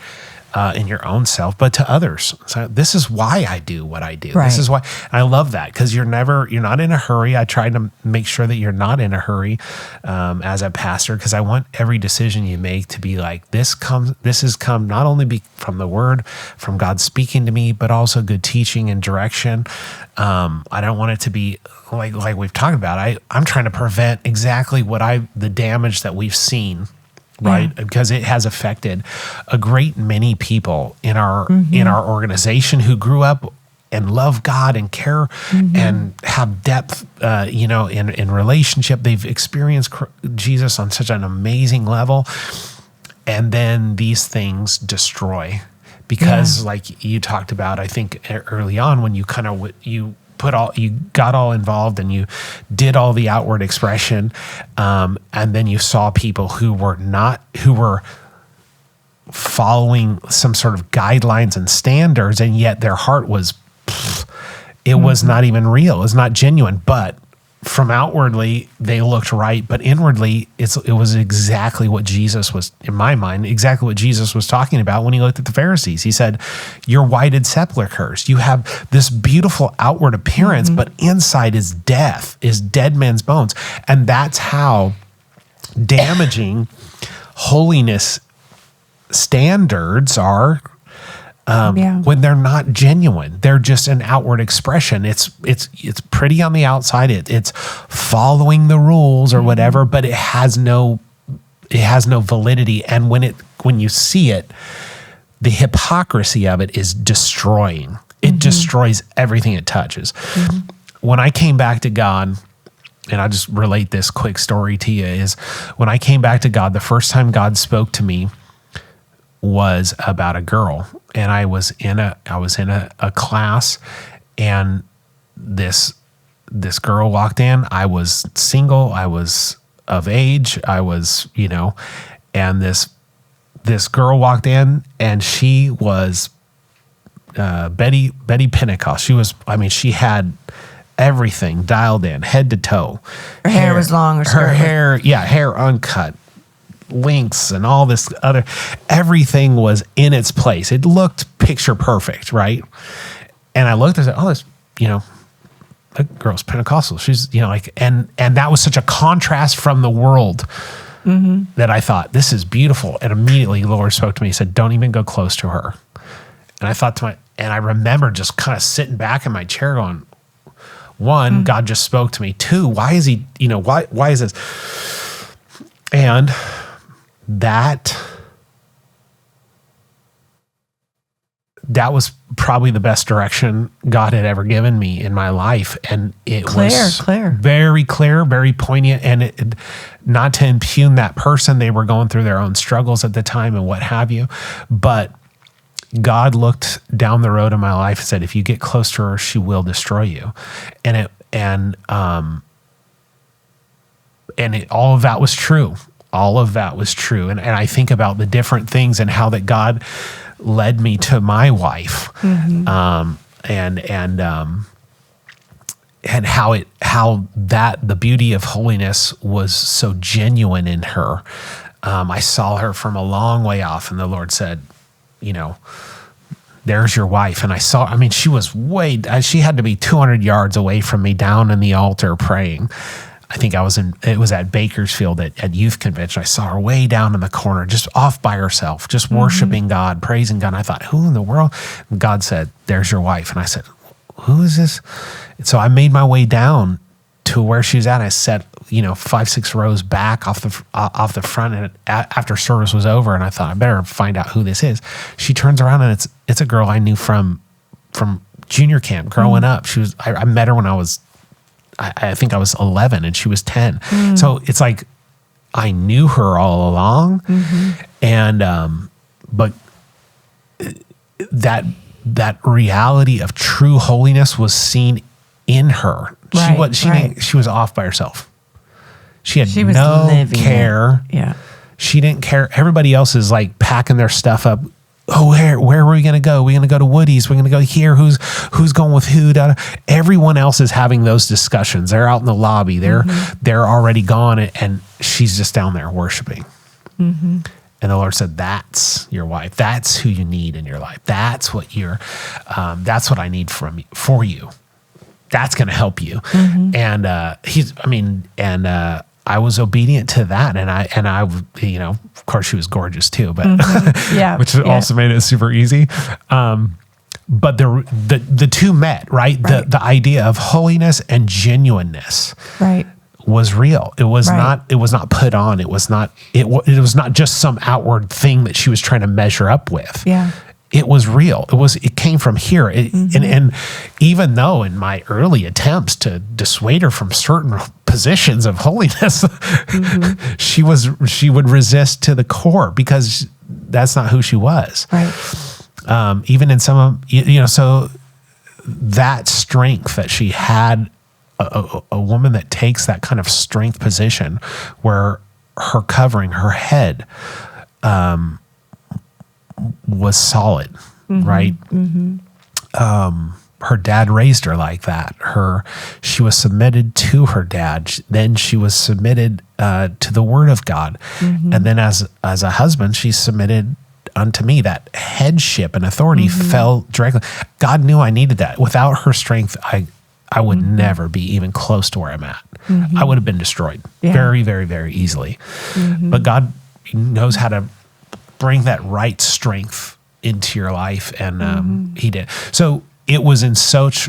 in your own self, but to others. So this is why I do what I do. Right. This is why. And I love that, because you're not in a hurry. I try to make sure that you're not in a hurry as a pastor, because I want every decision you make to be like, this has come not only from the word, from God speaking to me, but also good teaching and direction. I don't want it to be like we've talked about. I'm trying to prevent exactly the damage that we've seen. Right, because it has affected a great many people in our organization who grew up and love God and care and have depth, in relationship. They've experienced Jesus on such an amazing level, and then these things destroy because, like you talked about, I think early on when you you got all involved and you did all the outward expression, and then you saw people who were following some sort of guidelines and standards, and yet their heart was, was not even real. It was not genuine. But from outwardly, they looked right, but inwardly, it was exactly what Jesus was, in my mind, exactly what Jesus was talking about when he looked at the Pharisees. He said, "You're whited sepulchres. You have this beautiful outward appearance, but inside is death, is dead men's bones." And that's how damaging holiness standards are. When they're not genuine, they're just an outward expression. It's pretty on the outside. It's following the rules or whatever, but it has no validity. And when you see it, the hypocrisy of it is destroying. It destroys everything it touches. When I came back to God, and I'll just relate this quick story to you, is when I came back to God, the first time God spoke to me was about a girl. And I was in a class, and this girl walked in. I was single. I was of age. I was, and this girl walked in, and she was Betty Pentecost. She had everything dialed in, head to toe. Her hair was long. Her hair uncut, links and all this other, everything was in its place. It looked picture perfect, right? And I looked and said, "Oh, this, that girl's Pentecostal." She's, and that was such a contrast from the world that I thought, this is beautiful. And immediately the Lord spoke to me. He said, "Don't even go close to her." And I thought and I remember just kind of sitting back in my chair going, one, God just spoke to me. Two, why is he, why is this? And that was probably the best direction God had ever given me in my life. And it was very clear, very poignant. And not to impugn that person, they were going through their own struggles at the time and what have you. But God looked down the road in my life and said, if you get close to her, she will destroy you. All of that was true. All of that was true. And I think about the different things and how that God led me to my wife, and how the beauty of holiness was so genuine in her. I saw her from a long way off, and the Lord said, "There's your wife." And she had to be 200 yards away from me down in the altar praying. I think it was at Bakersfield at youth convention. I saw her way down in the corner, just off by herself, just worshiping God, praising God. And I thought, who in the world? And God said, "There's your wife." And I said, "Who is this?" And so I made my way down to where she was at. I sat, 5-6 rows back off the front, and after service was over, and I thought I better find out who this is. She turns around, and it's a girl I knew from junior camp growing up. I met her when I was, I think I was 11 and she was 10. So it's like I knew her all along, and but that reality of true holiness was seen in her. She was off by herself. She had no care. Yeah. She didn't care. Everybody else is like packing their stuff up. Oh, where are we going to go? We're going to go to Woody's. We're going to go here. Who's going with who? Everyone else is having those discussions. They're out in the lobby. They're already gone, and she's just down there worshiping. And the Lord said, "That's your wife. That's who you need in your life. That's what that's what I need for you. That's going to help you." And I was obedient to that, and I, of course, she was gorgeous too, but which also made it super easy. But the two met, right? The idea of holiness and genuineness, right, was real. It was not. It was not put on. It was not. It was not just some outward thing that she was trying to measure up with. Yeah. It was real. It came from here. And even though in my early attempts to dissuade her from certain positions of holiness, she would resist to the core because that's not who she was. Right. Even in some of, so that strength that she had, a woman that takes that kind of strength position where her covering, her head, was solid, right? Her dad raised her like that. She was submitted to her dad. Then she was submitted to the Word of God, and then as a husband, she submitted unto me. That headship and authority fell directly. God knew I needed that. Without her strength, I would never be even close to where I'm at. I would have been destroyed very, very, very easily. But God knows how to bring that right strength into your life, and he did. So it was in such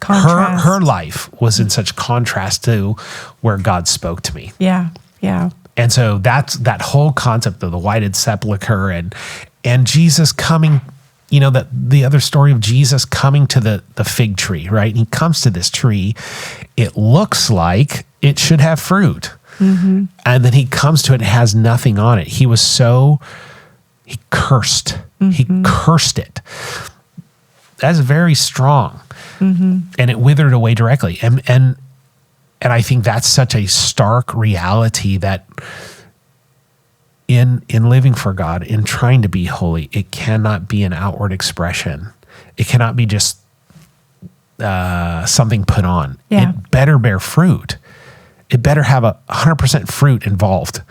her life was in such contrast to where God spoke to me. Yeah, yeah. And so that's that whole concept of the whited sepulcher and Jesus coming. That the other story of Jesus coming to the fig tree, right? And he comes to this tree. It looks like it should have fruit, and then he comes to it and has nothing on it. He cursed. He cursed it. That's very strong. And it withered away directly. And I think that's such a stark reality that in living for God, in trying to be holy, it cannot be an outward expression. It cannot be just something put on. Yeah. It better bear fruit. It better have 100% fruit involved.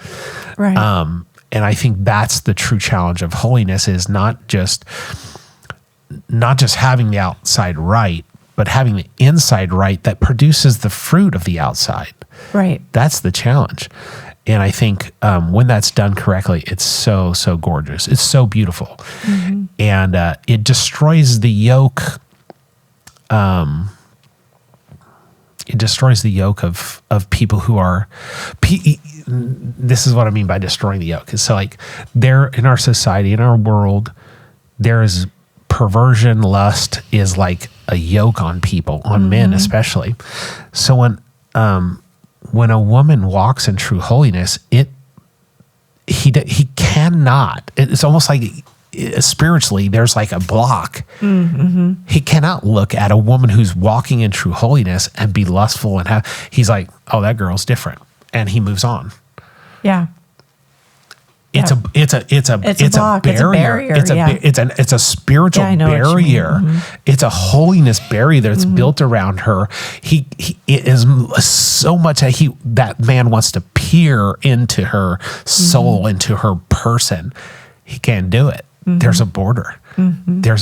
Right. And I think that's the true challenge of holiness, is not just having the outside right, but having the inside right that produces the fruit of the outside. Right. That's the challenge. And I think when that's done correctly, it's so, so gorgeous. It's so beautiful. And it destroys the yoke. It destroys the yoke of people who are... This is what I mean by destroying the yoke. So like there in our society, in our world, there is perversion, lust is like a yoke on people, on men especially. So when a woman walks in true holiness, he cannot. It's almost like spiritually there's like a block. He cannot look at a woman who's walking in true holiness and be lustful and he's like, oh, that girl's different, and he moves on. Yeah. It's a barrier. It's a spiritual barrier. It's a holiness barrier that's built around her. It is so much that man wants to peer into her soul, into her person. He can't do it. There's a border. There's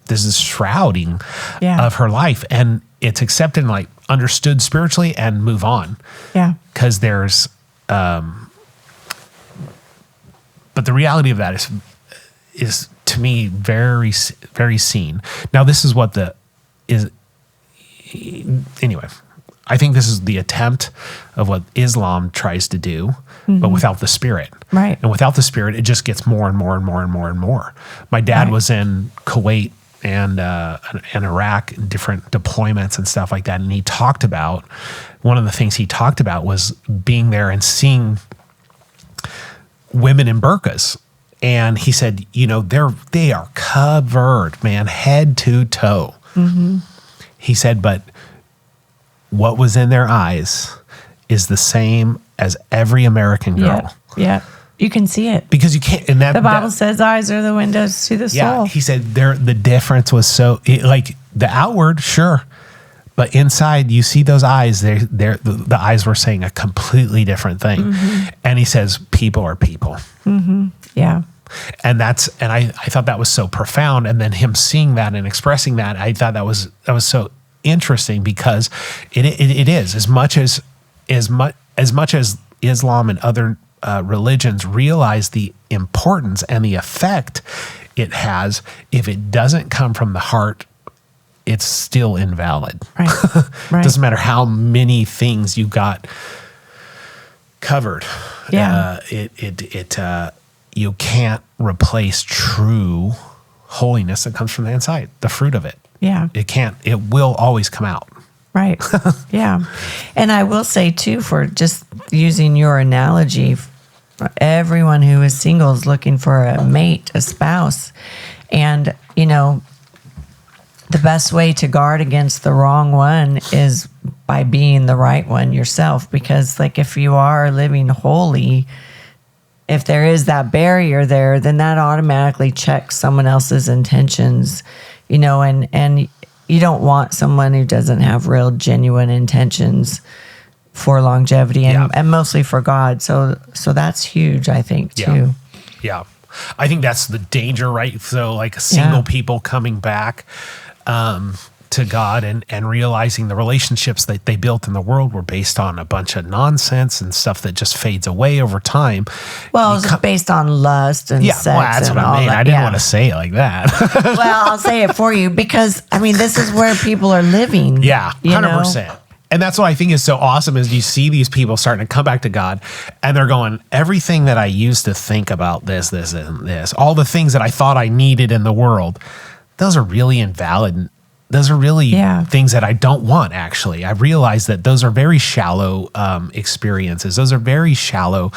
this shrouding of her life, and it's accepted and like understood spiritually and move on. Yeah. Because there's, but the reality of that is to me very, very seen. Now, this is what anyway, I think this is the attempt of what Islam tries to do, but without the Spirit. Right. And without the Spirit, it just gets more and more and more and more and more. My dad was in Kuwait and Iraq, different deployments and stuff like that. And he talked about, one of the things he talked about was being there and seeing women in burqas. And he said, they are covered, man, head to toe. He said, but what was in their eyes is the same as every American girl. Yeah. You can see it. Because you can't. And the Bible says eyes are the windows to the soul. Yeah, he said the difference was like the outward, sure. But inside, you see those eyes, the eyes were saying a completely different thing. And he says, people are people. Yeah. And I thought that was so profound. And then him seeing that and expressing that, I thought that was so interesting, because it is as much as Islam and other religions realize the importance and the effect it has. If it doesn't come from the heart, it's still invalid. Right. Doesn't matter how many things you got covered. Yeah. You can't replace true holiness that comes from the inside, the fruit of it. Yeah. It will always come out. Right. Yeah. And I will say too, for just using your analogy, everyone who is single is looking for a mate, a spouse. And, the best way to guard against the wrong one is by being the right one yourself. Because like if you are living holy, if there is that barrier there, then that automatically checks someone else's intentions, and you don't want someone who doesn't have real genuine intentions for longevity and mostly for God. So that's huge, I think, too. Yeah. I think that's the danger, right? So like single people coming back to God and realizing the relationships that they built in the world were based on a bunch of nonsense and stuff that just fades away over time. Well, it's based on lust and sex. Well, that's and what I mean. that. I didn't want to say it like that. Well, I'll say it for you, because this is where people are living. Yeah, 100%. And that's what I think is so awesome, is you see these people starting to come back to God, and they're going, everything that I used to think about this, and this, all the things that I thought I needed in the world, those are really invalid. Those are really things that I don't want, actually. I realize that those are very shallow experiences. Those are very shallow.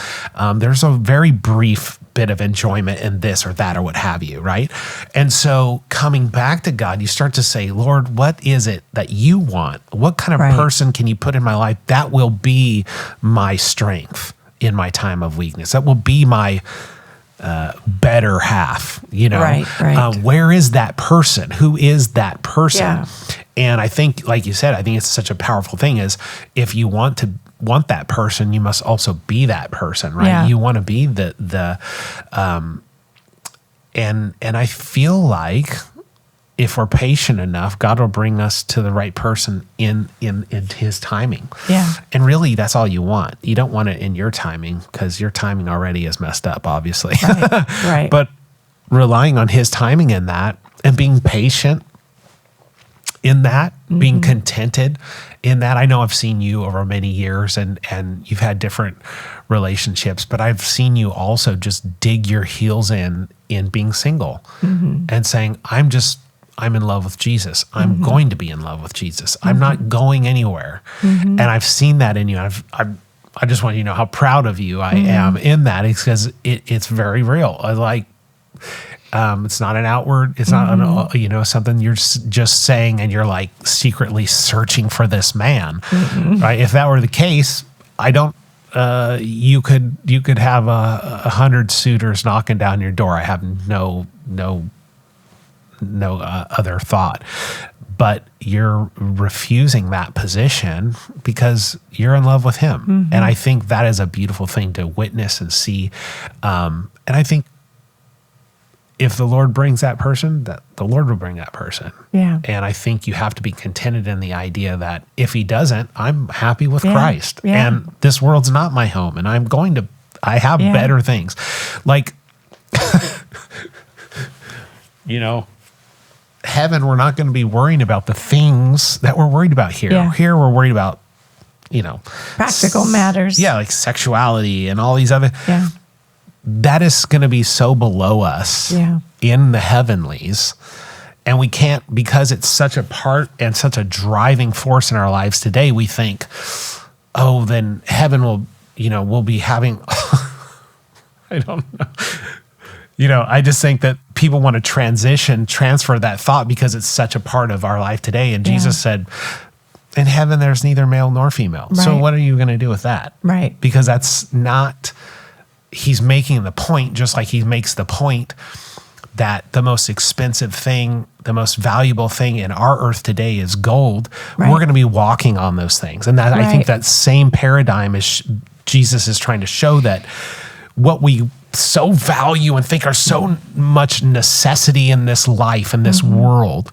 There's a very brief bit of enjoyment in this or that or what have you, right? And so coming back to God, you start to say, Lord, what is it that you want? What kind of person can you put in my life that will be my strength in my time of weakness? That will be my better half, Right. Where is that person? Who is that person? Yeah. And I think, like you said, I think it's such a powerful thing, is if you want that person, you must also be that person, right? Yeah. You want to be and I feel like if we're patient enough, God will bring us to the right person in his timing. Yeah. And really, that's all you want. You don't want it in your timing, because your timing already is messed up, obviously. Right. But relying on his timing in that, and being patient in that, being contented in that. I know I've seen you over many years, and you've had different relationships, but I've seen you also just dig your heels in being single and saying, I'm in love with Jesus. I'm going to be in love with Jesus. I'm not going anywhere. And I've seen that in you. I just want you to know how proud of you I am in that. It's because it's very real. It's not an outward, it's not something you're just saying and you're like secretly searching for this man, right? If that were the case, I don't, you could have 100 suitors knocking down your door. I have no other thought, but you're refusing that position because you're in love with him. And I think that is a beautiful thing to witness and see. And I think if the Lord brings that person, that the Lord will bring that person. Yeah. And I think you have to be contented in the idea that if he doesn't, I'm happy with Christ. Yeah. And this world's not my home, and I have better things. Like, heaven, we're not going to be worrying about the things that we're worried about here. Yeah. Here, we're worried about, practical matters. Yeah, like sexuality and all these other. Yeah. That is going to be so below us in the heavenlies. And we can't, because it's such a part and such a driving force in our lives today, we think, oh, then heaven will, we'll be having, I don't know. I just think that people want to transfer that thought because it's such a part of our life today. And Jesus said, in heaven, there's neither male nor female. Right. So what are you going to do with that? Right. Because that's not, he's making the point, just like he makes the point that the most expensive thing, the most valuable thing in our earth today is gold. Right. We're going to be walking on those things. And that I think that same paradigm is Jesus is trying to show that what we so value and think are so much necessity in this life, in this world,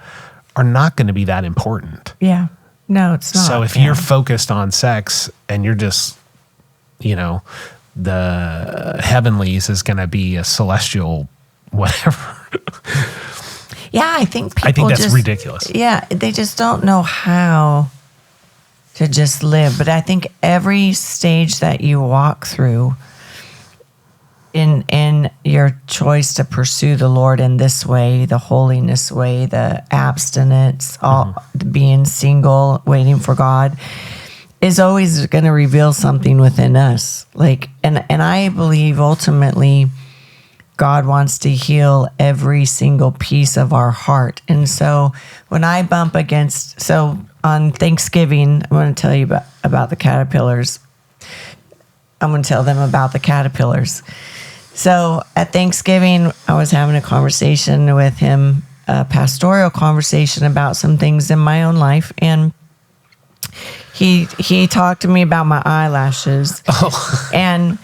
are not going to be that important. Yeah. No, it's not. So if you're focused on sex and you're just, the heavenlies is going to be a celestial whatever. Yeah, I think that's ridiculous. Yeah, they just don't know how to just live. But I think every stage that you walk through in your choice to pursue the Lord in this way, the holiness way, the abstinence, all being single, waiting for God, is always going to reveal something within us. And I believe ultimately God wants to heal every single piece of our heart. And so when I bump against, on Thanksgiving, I'm going to tell you about the caterpillars. I'm going to tell them about the caterpillars. So at Thanksgiving, I was having a conversation with him, a pastoral conversation about some things in my own life. And he talked to me about my eyelashes. Oh. And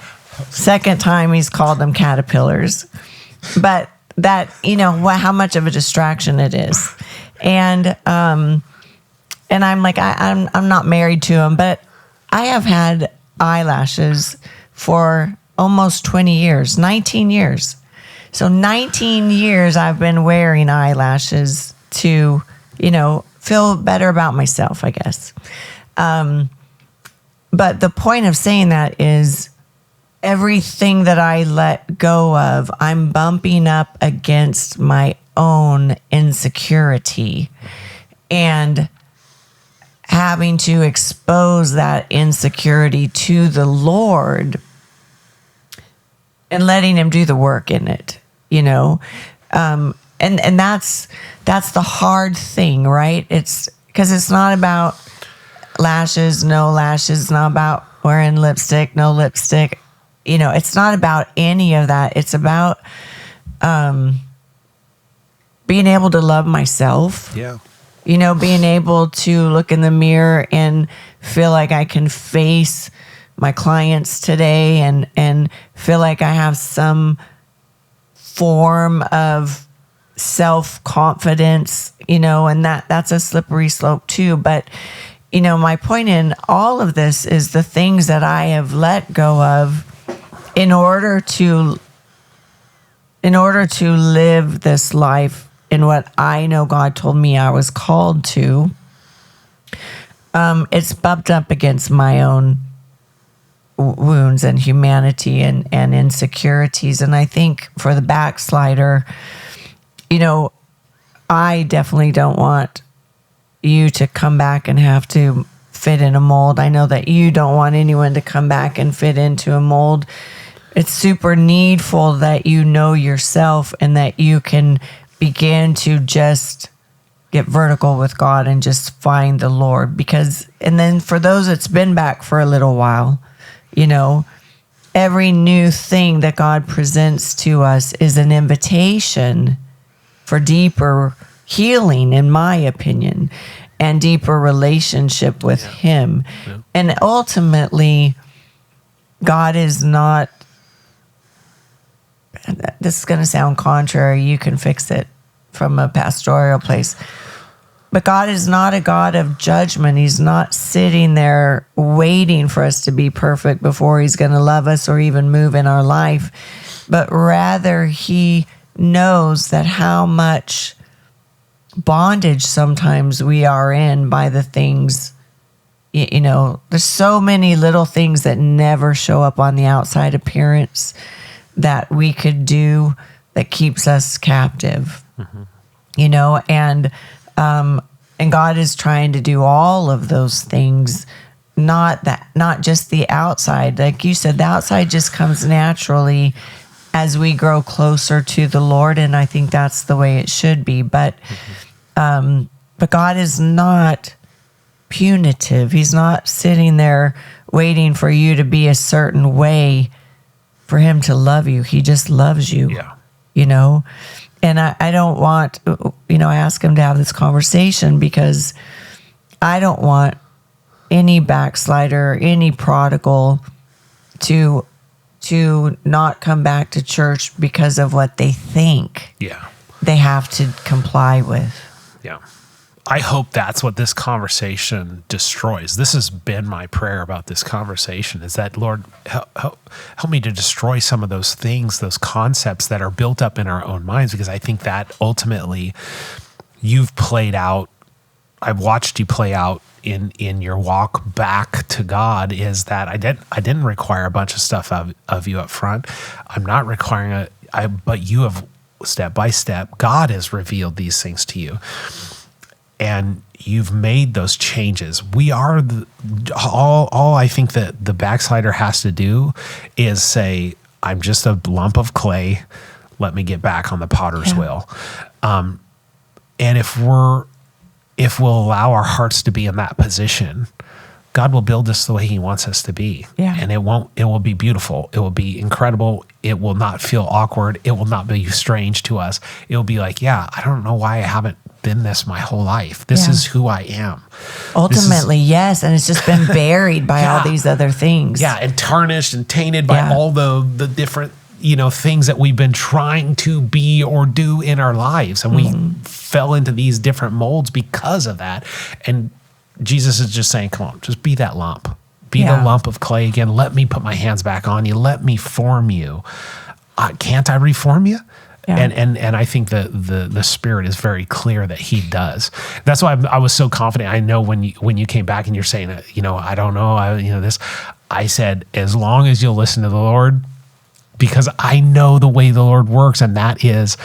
second time he's called them caterpillars. But that, how much of a distraction it is. And I'm like, I'm not married to him, but I have had eyelashes for almost 20 years, 19 years. So 19 years I've been wearing eyelashes to, feel better about myself, I guess. But the point of saying that is everything that I let go of, I'm bumping up against my own insecurity and having to expose that insecurity to the Lord and letting him do the work in it, and that's the hard thing, right? It's because it's not about lashes, no lashes, not about wearing lipstick, no lipstick. It's not about any of that. It's about being able to love myself. Yeah. Being able to look in the mirror and feel like I can face my clients today and feel like I have some form of self-confidence, and that's a slippery slope too. But, my point in all of this is the things that I have let go of in order to live this life in what I know God told me I was called to. It's bumped up against my own wounds and humanity and insecurities. And I think for the backslider, I definitely don't want you to come back and have to fit in a mold. I know that you don't want anyone to come back and fit into a mold. It's super needful that you know yourself and that you can begin to just get vertical with God and just find the Lord. And then for those that's been back for a little while, every new thing that God presents to us is an invitation for deeper healing, in my opinion, and deeper relationship with him. Yeah. And ultimately, God is not, this is going to sound contrary, you can fix it from a pastoral place, but God is not a God of judgment. He's not sitting there waiting for us to be perfect before he's going to love us or even move in our life, but rather he knows that how much bondage sometimes we are in by the things, there's so many little things that never show up on the outside appearance that we could do that keeps us captive, and God is trying to do all of those things, not just the outside. Like you said, the outside just comes naturally as we grow closer to the Lord, and I think that's the way it should be. But God is not punitive. He's not sitting there waiting for you to be a certain way for him to love you. He just loves you. Yeah. And I don't want, I ask him to have this conversation because I don't want any backslider, any prodigal to not come back to church because of what they think they have to comply with. Yeah. I hope that's what this conversation destroys. This has been my prayer about this conversation, is that, Lord, help me to destroy some of those things, those concepts that are built up in our own minds, because I think that ultimately you've played out, I've watched you play out in your walk back to God, is that I didn't require a bunch of stuff of you up front. I'm not requiring but you have, step by step, God has revealed these things to you. And you've made those changes. We are all I think that the backslider has to do is say, I'm just a lump of clay. Let me get back on the potter's wheel. And if we'll allow our hearts to be in that position, God will build us the way he wants us to be. Yeah. And it will be beautiful. It will be incredible. It will not feel awkward. It will not be strange to us. It will be like, I don't know why I haven't been this my whole life. This is who I am. Ultimately, yes. And it's just been buried by all these other things. Yeah. And tarnished and tainted by all the different, things that we've been trying to be or do in our lives. And we fell into these different molds because of that. And Jesus is just saying, come on, just be that lump. Be the lump of clay again. Let me put my hands back on you. Let me form you. Can't I reform you? Yeah. And I think the Spirit is very clear that he does. That's why I was so confident. I know when you came back and you're saying, I don't know, this. I said, as long as you'll listen to the Lord, because I know the way the Lord works, and that is,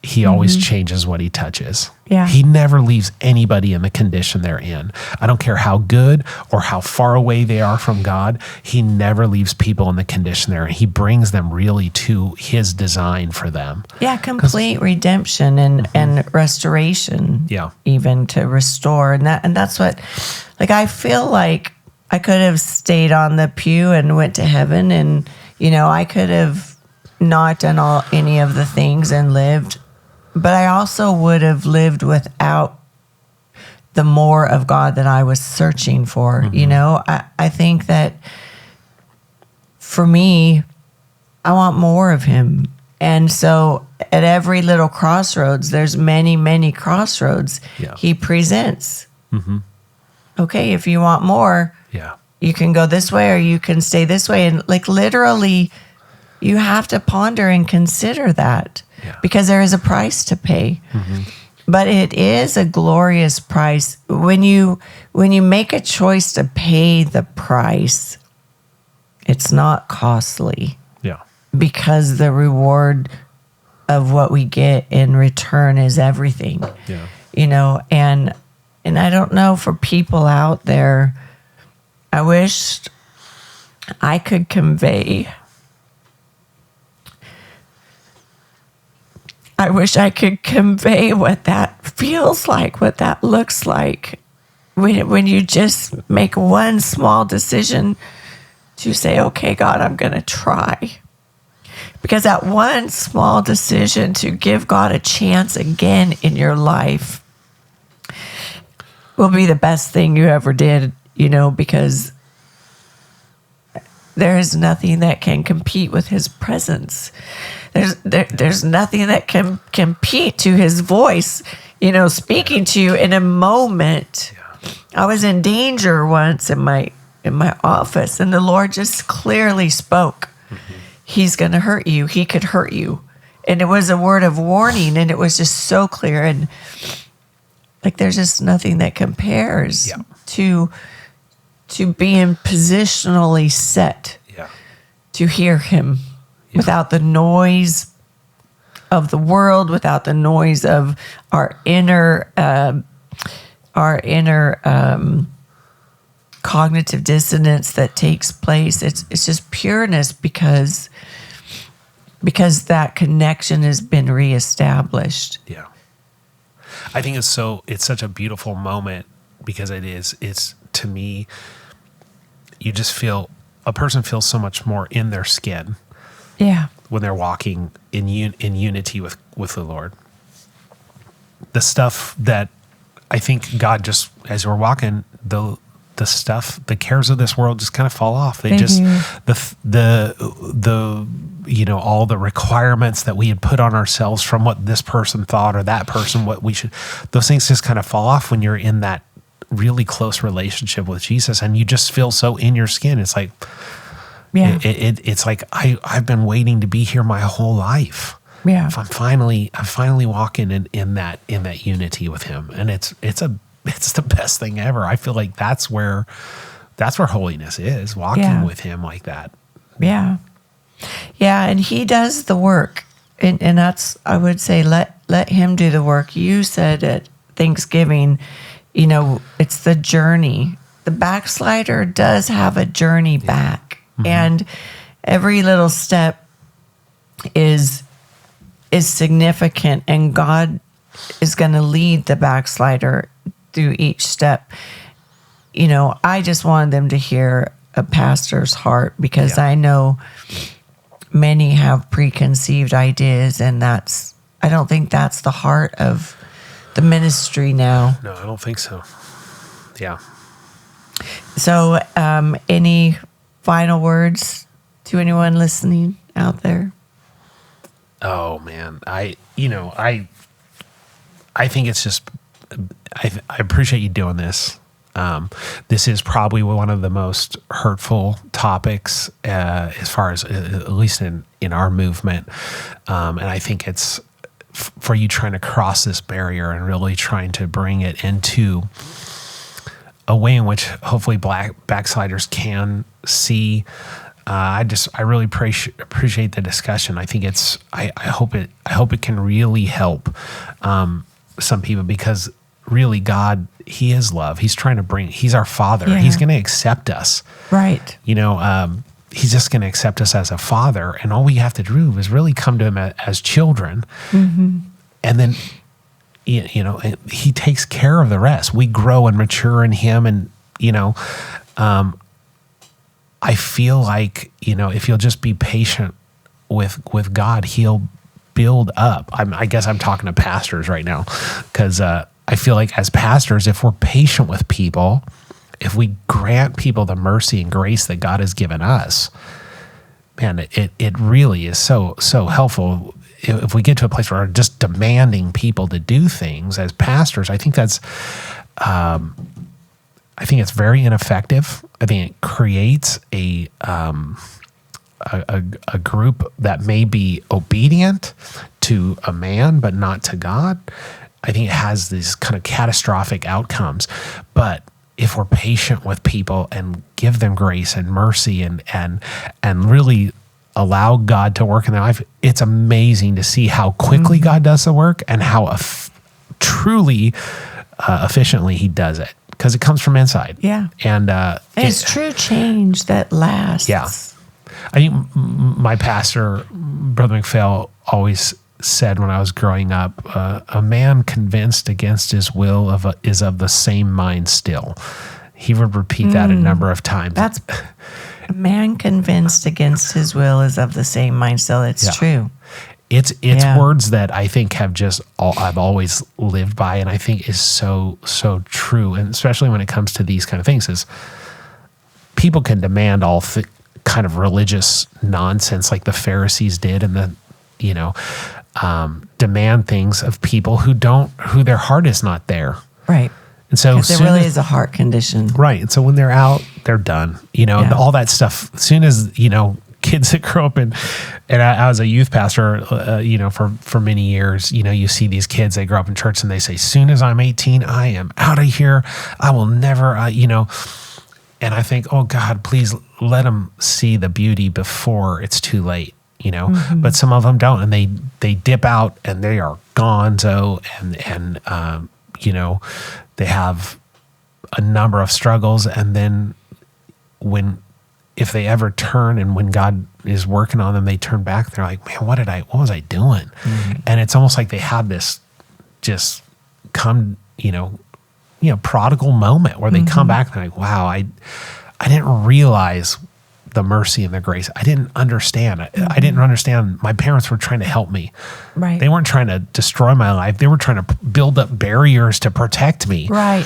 he always changes what he touches. Yeah. He never leaves anybody in the condition they're in. I don't care how good or how far away they are from God. He never leaves people in the condition they're in. He brings them really to his design for them. Yeah, complete redemption and restoration. Yeah. Even to restore. And that's what, I feel like I could have stayed on the pew and went to heaven, and, I could have not done any of the things and lived. But I also would have lived without the more of God that I was searching for. I think that for me, I want more of him. And so at every little crossroads, there's many, many crossroads he presents. Okay, if you want more, you can go this way or you can stay this way. And literally, you have to ponder and consider that. Because there is a price to pay. But it is a glorious price. When you make a choice to pay the price, it's not costly. Yeah. Because the reward of what we get in return is everything. Yeah. And I don't know, for people out there, I wish I could convey what that feels like, what that looks like when you just make one small decision to say, okay, God, I'm going to try. Because that one small decision to give God a chance again in your life will be the best thing you ever did, because there is nothing that can compete with his presence. There's nothing that can compete to his voice, speaking to you in a moment. I was in danger once in my office, and the Lord just clearly spoke. He's going to hurt you. He could hurt you. it was a word of warning, and it was just so clear. And like, there's just nothing that compares to being positionally set to hear him without the noise of the world, without the noise of our inner cognitive dissonance that takes place. It's just pureness because that connection has been reestablished. Yeah. I think it's such a beautiful moment because it's to me, you just feel, a person feels so much more in their skin. Yeah. When they're walking in unity with the Lord. The stuff that I think God just, as we're walking, the stuff, the cares of this world just kind of fall off. They just, the all the requirements that we had put on ourselves from what this person thought or that person, what we should, those things just kind of fall off when you're in that really close relationship with Jesus, and you just feel so in your skin. It's like, it's like I've been waiting to be here my whole life. Yeah, if I'm finally walking in that unity with him, and it's the best thing ever. I feel like that's where holiness is, walking with him like that. Yeah, and he does the work, and that's, I would say, let him do the work. You said at Thanksgiving, it's the journey. The backslider does have a journey back. And every little step is significant, and God is going to lead the backslider through each step. I just wanted them to hear a pastor's heart, because I know many have preconceived ideas, and I don't think that's the heart of the ministry now. No, I don't think so. Yeah. So, any final words to anyone listening out there? Oh man, I think it's just, I appreciate you doing this. This is probably one of the most hurtful topics as far as, at least in our movement. And I think it's for you trying to cross this barrier and really trying to bring it into a way in which hopefully backsliders can see. I really appreciate the discussion. I think I hope it can really help some people, because really God, he is love. He's trying to he's our Father. Yeah. He's going to accept us. Right. He's just going to accept us as a father, and all we have to do is really come to him as children. Mm-hmm. And then he takes care of the rest. We grow and mature in him. And, I feel like, if you'll just be patient with God, he'll build up. I guess I'm talking to pastors right now, because I feel like as pastors, if we're patient with people, if we grant people the mercy and grace that God has given us, man, it really is so helpful. If we get to a place where we're just demanding people to do things as pastors, I think that's, it's very ineffective. I think it creates a group that may be obedient to a man, but not to God. I think it has these kind of catastrophic outcomes. But if we're patient with people and give them grace and mercy and really allow God to work in their life, it's amazing to see how quickly God does the work and how truly efficiently he does it, because it comes from inside. Yeah. And it's true change that lasts. Yeah. I think my pastor, Brother McPhail, always said when I was growing up, a man convinced against his will is of the same mind still. He would repeat that a number of times. That's a man convinced against his will is of the same mind still. It's true. It's words that I think I've always lived by, and I think is so true. And especially when it comes to these kind of things, is people can demand all kind of religious nonsense like the Pharisees did, and demand things of people who their heart is not there. Right. And so there really is a heart condition. Right. And so when they're out, they're done. All that stuff, as soon as, kids that grow up and I was a youth pastor, for many years. You see these kids, they grow up in church and they say, soon as I'm 18, I am out of here. I will never, and I think, oh God, please let them see the beauty before it's too late, but some of them don't. And they dip out and they are gonzo and they have a number of struggles. And then if they ever turn and when God is working on them, they turn back, they're like, man, what was I doing? Mm-hmm. And it's almost like they have this just come, prodigal moment where they come back and they're like, wow, I didn't realize the mercy and the grace. I didn't understand. I didn't understand. My parents were trying to help me. Right. They weren't trying to destroy my life. They were trying to build up barriers to protect me. Right.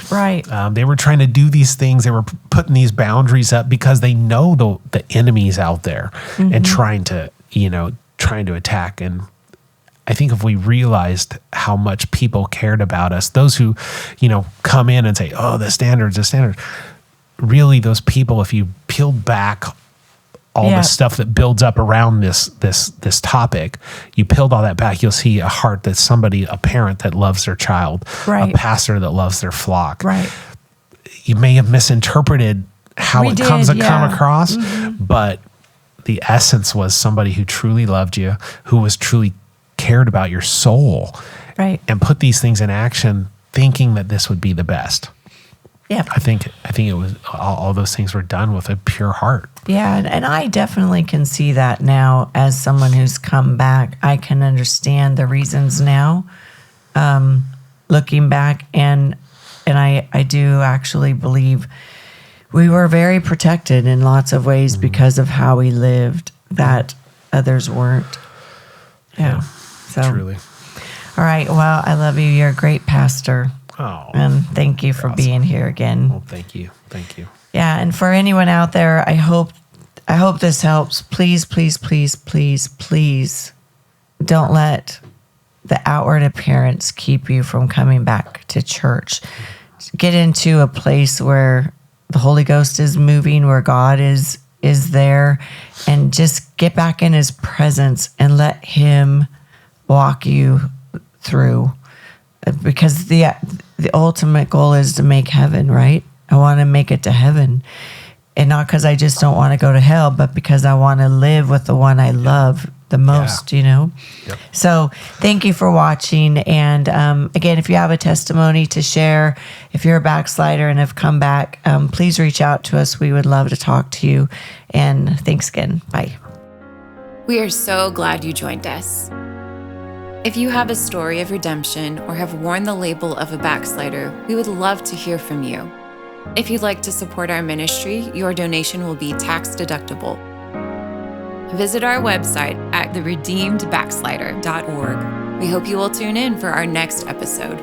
They were trying to do these things. They were putting these boundaries up because they know the enemy's out there and trying to attack. And I think if we realized how much people cared about us, those who, come in and say, oh, the standards, really those people, if you peeled back all the stuff that builds up around this topic, you peeled all that back, you'll see a heart that's a parent that loves their child, a pastor that loves their flock. Right. You may have misinterpreted how it come across, but the essence was somebody who truly loved you, who was truly cared about your soul, right, and put these things in action thinking that this would be the best. Yeah. I think it was all those things were done with a pure heart. Yeah, and I definitely can see that now as someone who's come back. I can understand the reasons now, looking back, and I do actually believe we were very protected in lots of ways because of how we lived that others weren't. Yeah. So truly. All right. Well, I love you. You're a great pastor. Oh, and thank you for being here again. Well, thank you. Yeah, and for anyone out there, I hope this helps. Please, please, please, please, please don't let the outward appearance keep you from coming back to church. Get into a place where the Holy Ghost is moving, where God is there, and just get back in His presence and let Him walk you through. Because the ultimate goal is to make heaven, right? I want to make it to heaven. And not because I just don't want to go to hell, but because I want to live with the one I love the most, Yep. So thank you for watching. And again, if you have a testimony to share, if you're a backslider and have come back, please reach out to us. We would love to talk to you. And thanks again. Bye. We are so glad you joined us. If you have a story of redemption or have worn the label of a backslider, we would love to hear from you. If you'd like to support our ministry, your donation will be tax deductible. Visit our website at theredeemedbackslider.org. We hope you will tune in for our next episode.